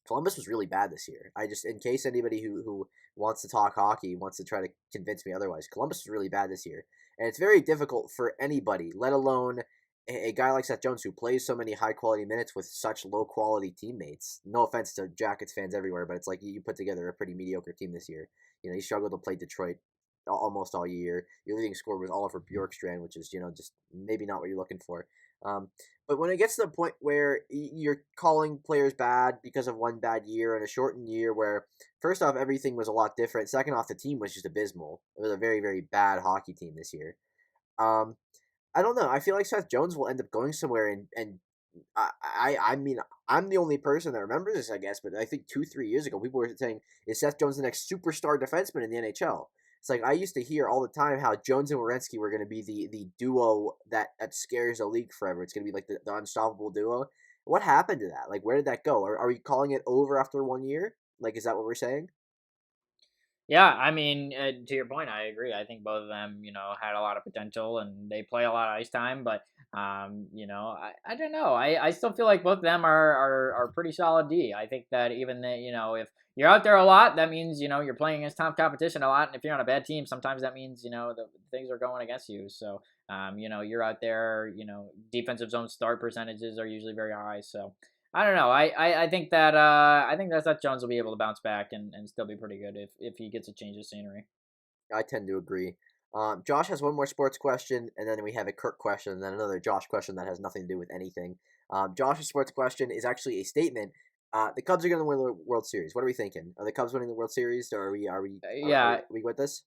Columbus was really bad this year. I just, in case anybody who wants to talk hockey wants to try to convince me otherwise, Columbus was really bad this year, and it's very difficult for anybody, let alone a guy like Seth Jones who plays so many high quality minutes with such low quality teammates. No offense to Jackets fans everywhere, but it's like you put together a pretty mediocre team this year. You struggled to play Detroit almost all year. Your leading scorer was Oliver Bjorkstrand, which is just maybe not what you're looking for. Um, but when it gets to the point where you're calling players bad because of one bad year and a shortened year where, first off, everything was a lot different. Second off, the team was just abysmal. It was a very, very bad hockey team this year. Um, I don't know. I feel like Seth Jones will end up going somewhere, and I mean, I'm the only person that remembers this, I guess, but I think 2-3 years ago, people were saying, is Seth Jones the next superstar defenseman in the NHL? It's like I used to hear all the time how Jones and Werenski were going to be the duo that scares the league forever. It's going to be like the unstoppable duo. What happened to that? Like, where did that go? Are we calling it over after 1 year? Like, is that what we're saying? Yeah, I mean, to your point, I agree. I think both of them, had a lot of potential and they play a lot of ice time. But, I don't know. I still feel like both of them are pretty solid D. I think that even that, if you're out there a lot, that means, you're playing against top competition a lot. And if you're on a bad team, sometimes that means, the things are going against you. So, you're out there, defensive zone start percentages are usually very high. So, I don't know. I think that Seth Jones will be able to bounce back and still be pretty good if he gets a change of scenery. I tend to agree. Josh has one more sports question, and then we have a Kirk question, and then another Josh question that has nothing to do with anything. Josh's sports question is actually a statement. The Cubs are going to win the World Series. What are we thinking? Are the Cubs winning the World Series, or are Yeah, we with this?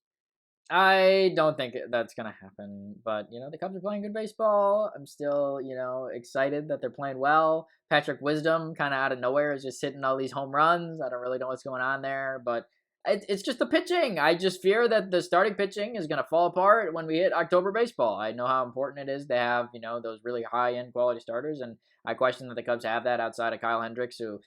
I don't think that's gonna happen. But the Cubs are playing good baseball. I'm still excited that they're playing well. Patrick Wisdom kind of out of nowhere is just hitting all these home runs. I don't really know what's going on there, but it's just the pitching. I just fear that the starting pitching is gonna fall apart when we hit October baseball. I know how important it is to have those really high end quality starters, and I question that the Cubs have that outside of Kyle Hendricks, who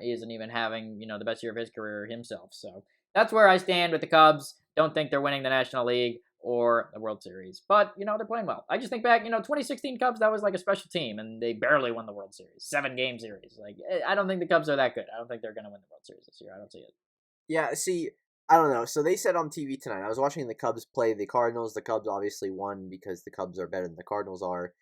isn't even having the best year of his career himself. So that's where I stand with the Cubs. Don't think they're winning the National League or the World Series. But, they're playing well. I just think back, 2016 Cubs, that was like a special team, and they barely won the World Series. 7-game series. Like, I don't think the Cubs are that good. I don't think they're going to win the World Series this year. I don't see it. Yeah, see, I don't know. So they said on TV tonight, I was watching the Cubs play the Cardinals. The Cubs obviously won because the Cubs are better than the Cardinals are.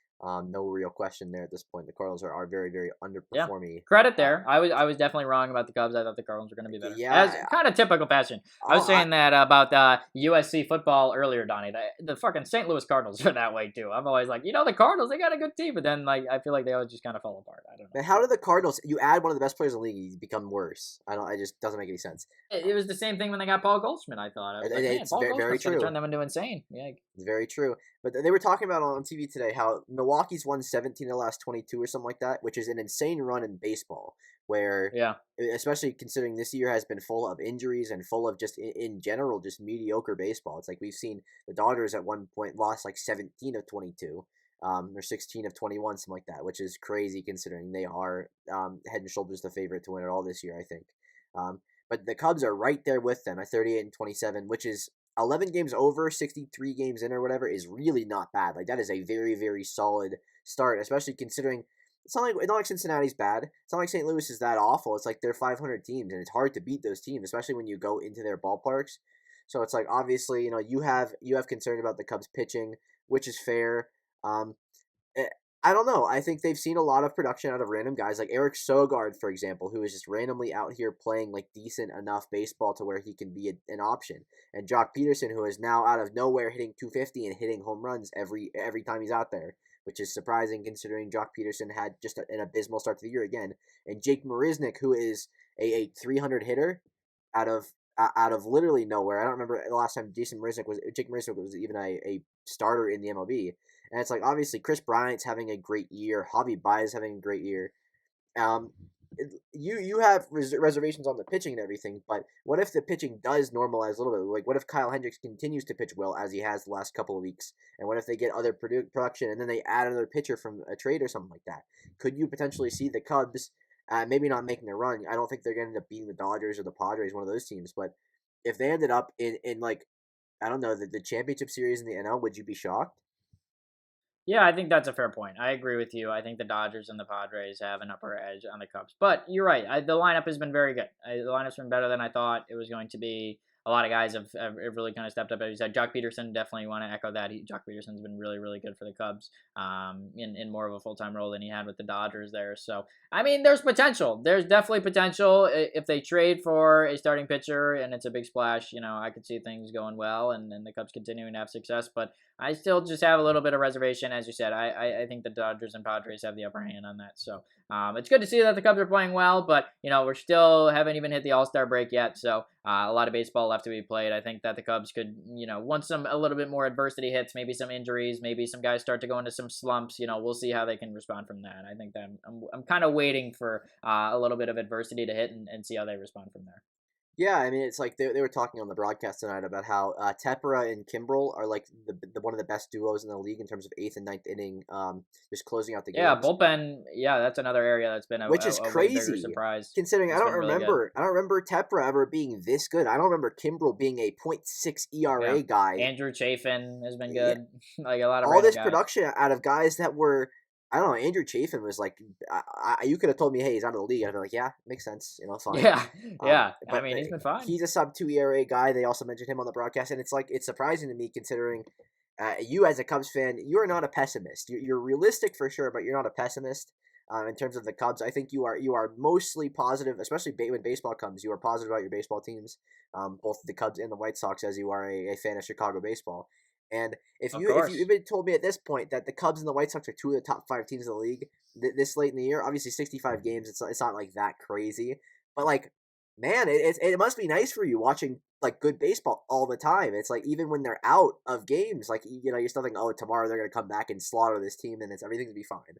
No real question there at this point. The Cardinals are very, very Yeah. underperforming. Credit there. I was definitely wrong about the Cubs. I thought the Cardinals were going to be better. As Yeah, kind of typical fashion. I was I, saying that about USC football earlier, Donnie. The fucking St. Louis Cardinals are that way too. I'm always like, the Cardinals, they got a good team, but then like I feel like they always just kind of fall apart. I don't know. man, how do the Cardinals? You add one of the best players in the league, you become worse. I don't. It just doesn't make any sense. It was the same thing when they got Paul Goldschmidt. I thought I was like, man, It's Paul very, very Goldschmidt's going to true. turn them into insane. Yeah. It's very true. But they were talking about on TV today how Milwaukee's won 17 of the last 22 or something like that, which is an insane run in baseball. Where, Yeah. especially considering this year has been full of injuries and full of just in general just mediocre baseball. It's like we've seen the Dodgers at one point lost like 17 of 22. Or 16 of 21, something like that, which is crazy considering they are head and shoulders the favorite to win it all this year, I think. But the Cubs are right there with them at 38 and 27, which is 11 games over, 63 games in or whatever is really not bad. Like that is a very, very solid start, especially considering it's not like Cincinnati's bad. It's not like St. Louis is that awful. It's like they're 500 teams, and it's hard to beat those teams, especially when you go into their ballparks. So it's like obviously, you have concern about the Cubs pitching, which is fair. Um, I don't know. I think they've seen a lot of production out of random guys like Eric Sogard, for example, who is just randomly out here playing like decent enough baseball to where he can be an option. And Jock Peterson, who is now out of nowhere hitting 250 and hitting home runs every time he's out there, which is surprising considering Jock Peterson had just an abysmal start to the year again. And Jake Marisnick, who is a 300 hitter out of literally nowhere. I don't remember the last time Jake Marisnick was even a starter in the MLB. And it's like obviously Chris Bryant's having a great year. Javi Baez having a great year. Um, you have reservations on the pitching and everything, but what if the pitching does normalize a little bit? Like, what if Kyle Hendricks continues to pitch well as he has the last couple of weeks? And what if they get other production and then they add another pitcher from a trade or something like that? Could you potentially see the Cubs maybe not making a run? I don't think they're going to end up beating the Dodgers or the Padres, one of those teams, but if they ended up in like, I don't know, the championship series in the NL, would you be shocked? Yeah, I think that's a fair point. I agree with you. I think the Dodgers and the Padres have an upper edge on the Cubs. But you're right. The lineup has been very good. The lineup's been better than I thought it was going to be. A lot of guys have really kind of stepped up. As you said, Jock Peterson, definitely want to echo that. Jock Peterson's been really, really good for the Cubs in more of a full-time role than he had with the Dodgers there. So, I mean, there's potential. There's definitely potential. If they trade for a starting pitcher and it's a big splash, I could see things going well and the Cubs continuing to have success. But I still just have a little bit of reservation. As you said, I think the Dodgers and Padres have the upper hand on that. So it's good to see that the Cubs are playing well, but, we're still haven't even hit the All-Star break yet. So a lot of baseball left to be played. I think that the Cubs could, once a little bit more adversity hits, maybe some injuries, maybe some guys start to go into some slumps, we'll see how they can respond from that. I think that I'm kind of waiting for a little bit of adversity to hit and see how they respond from there. Yeah, I mean, it's like they were talking on the broadcast tonight about how Tepera and Kimbrel are like the one of the best duos in the league in terms of eighth and ninth inning, just closing out the Yeah, games. bullpen. Yeah, that's another area that's been Which is a way bigger crazy surprise. considering It's been really good. I don't remember Tepera ever being this good. I don't remember Kimbrel being a .6 ERA Yeah, guy. Andrew Chafin has been Yeah, good. Like a lot of all random this guys. production out of guys that were, I don't know. Andrew Chafin was like, you could have told me, hey, he's out of the league. I'd be like, yeah, makes sense, fine. Yeah, yeah. I But mean, he's been fine. he's a sub 2 ERA guy. They also mentioned him on the broadcast, and it's like it's surprising to me considering you as a Cubs fan, you are not a pessimist. You're realistic for sure, but you're not a pessimist. In terms of the Cubs, I think you are mostly positive, especially when baseball comes. You are positive about your baseball teams, both the Cubs and the White Sox, as you are a fan of Chicago baseball. And if Of you course. even told me at this point that the Cubs and the White Sox are two of the top 5 teams in the league this late in the year, obviously 65 games, it's not like that crazy, but like, man, it must be nice for you watching like good baseball all the time. It's like even when they're out of games, like you're still thinking, oh, tomorrow they're gonna come back and slaughter this team, and everything's gonna be fine.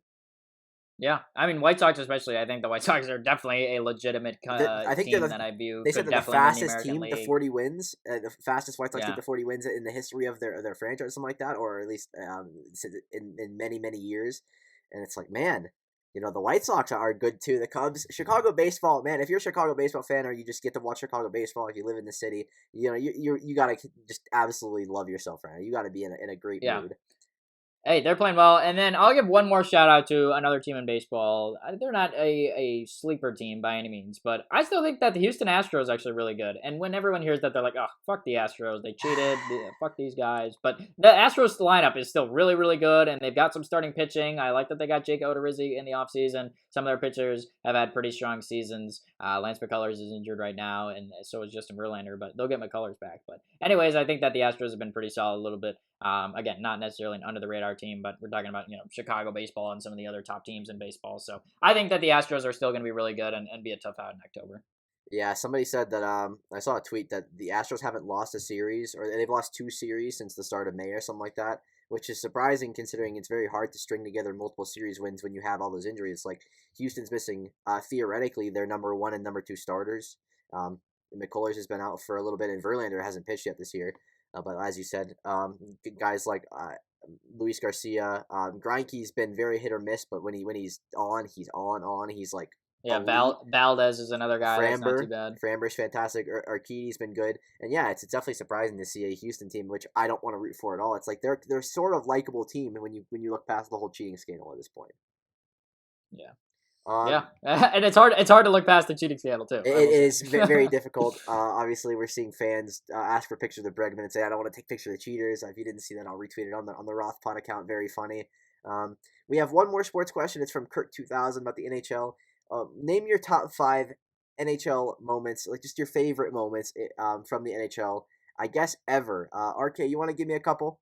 Yeah, I mean White Sox especially. I think the White Sox are definitely a legitimate I think team that I view they said could they're the definitely win the fastest American team to League. 40 wins, the fastest White Sox team Yeah, to 40 wins in the history of their franchise, something like that, or at least in many years. And it's like, man, The White Sox are good too. The Cubs, Chicago baseball, man. If you're a Chicago baseball fan, or you just get to watch Chicago baseball, if you live in the city, you gotta just absolutely love yourself right now. You gotta be in a great Yeah. mood. Hey, they're playing well. And then I'll give one more shout out to another team in baseball. They're not a sleeper team by any means, but I still think that the Houston Astros is actually really good. And when everyone hears that, they're like, oh, fuck the Astros. They cheated. Fuck these guys. But the Astros lineup is still really, really good, and they've got some starting pitching. I like that they got Jake Odorizzi in the offseason. Some of their pitchers have had pretty strong seasons. Lance McCullers is injured right now, and so is Justin Verlander, but they'll get McCullers back. But anyways, I think that the Astros have been pretty solid a little bit. Again, not necessarily an under the radar team, but we're talking about Chicago baseball and some of the other top teams in baseball. So I think that the Astros are still going to be really good and be a tough out in October. Yeah, somebody said that. I saw a tweet that the Astros haven't lost a series, or they've lost 2 series since the start of May, or something like that, which is surprising considering it's very hard to string together multiple series wins when you have all those injuries. Like Houston's missing, theoretically, their number 1 and number 2 starters. McCullers has been out for a little bit, and Verlander hasn't pitched yet this year. But as you said, guys like Luis Garcia, Greinke's been very hit or miss, but when he's on, he's on. He's like Yeah, elite. Valdez is another guy that's not too bad. Framber's fantastic. Urquidy's been good, and yeah, it's definitely surprising to see a Houston team, which I don't want to root for at all. It's like they're sort of likable team when you look past the whole cheating scandal at this point. Yeah. Um, Yeah, and it's hard to look past the cheating scandal too. it is very difficult. Obviously, we're seeing fans ask for pictures of Bregman and say, "I don't want to take pictures of the cheaters." If you didn't see that, I'll retweet it on the Rothpod account. Very funny. We have one more sports question. It's from Kurt2000 about the NHL. Name your top 5 NHL moments, like just your favorite moments from the NHL. I guess ever. RK, you want to give me a couple?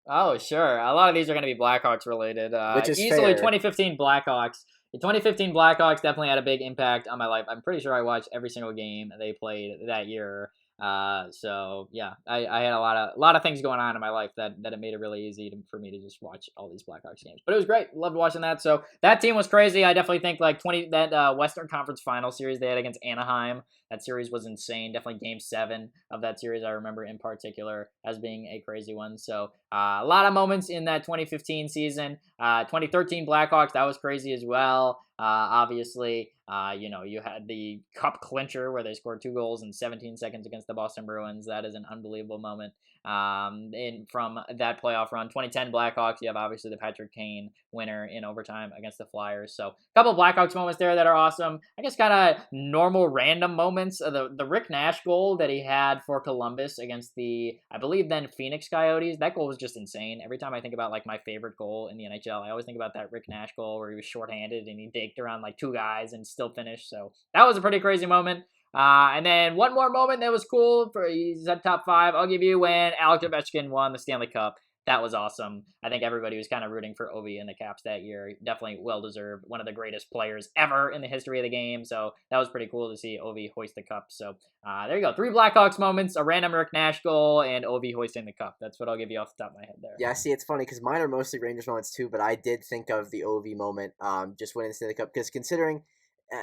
Oh, sure. A lot of these are going to be Blackhawks related. Which is Easily fair. 2015 Blackhawks. The 2015 Blackhawks definitely had a big impact on my life. I'm pretty sure I watched every single game they played that year. So yeah, I had a lot of things going on in my life that it made it really easy for me to just watch all these Blackhawks games. But it was great. Loved watching that. So that team was crazy. I definitely think like that Western Conference Final series they had against Anaheim. That series was insane. Definitely Game 7 of that series I remember in particular as being a crazy one. So a lot of moments in that 2015 season. 2013 Blackhawks, that was crazy as well. Obviously, you had the cup clincher where they scored 2 goals in 17 seconds against the Boston Bruins. That is an unbelievable moment. From that playoff run, 2010 Blackhawks, you have obviously the Patrick Kane winner in overtime against the Flyers. So a couple of Blackhawks moments there that are awesome. I guess kind of normal random moments. The Rick Nash goal that he had for Columbus against the, I believe then Phoenix Coyotes. That goal was just insane. Every time I think about like my favorite goal in the NHL, I always think about that Rick Nash goal where he was shorthanded and he digged around like 2 guys and still finished. So that was a pretty crazy moment. And then one more moment that was cool for he's at top 5. I'll give you when Alex Ovechkin won the Stanley Cup. That was awesome. I think everybody was kind of rooting for Ovi and the Caps that year. Definitely well deserved. One of the greatest players ever in the history of the game. So that was pretty cool to see Ovi hoist the cup. So there you go. 3 Blackhawks moments, a random Rick Nash goal, and Ovi hoisting the cup. That's what I'll give you off the top of my head there. Yeah, see, it's funny because mine are mostly Rangers moments too, but I did think of the Ovi moment just winning the Stanley Cup because considering, uh,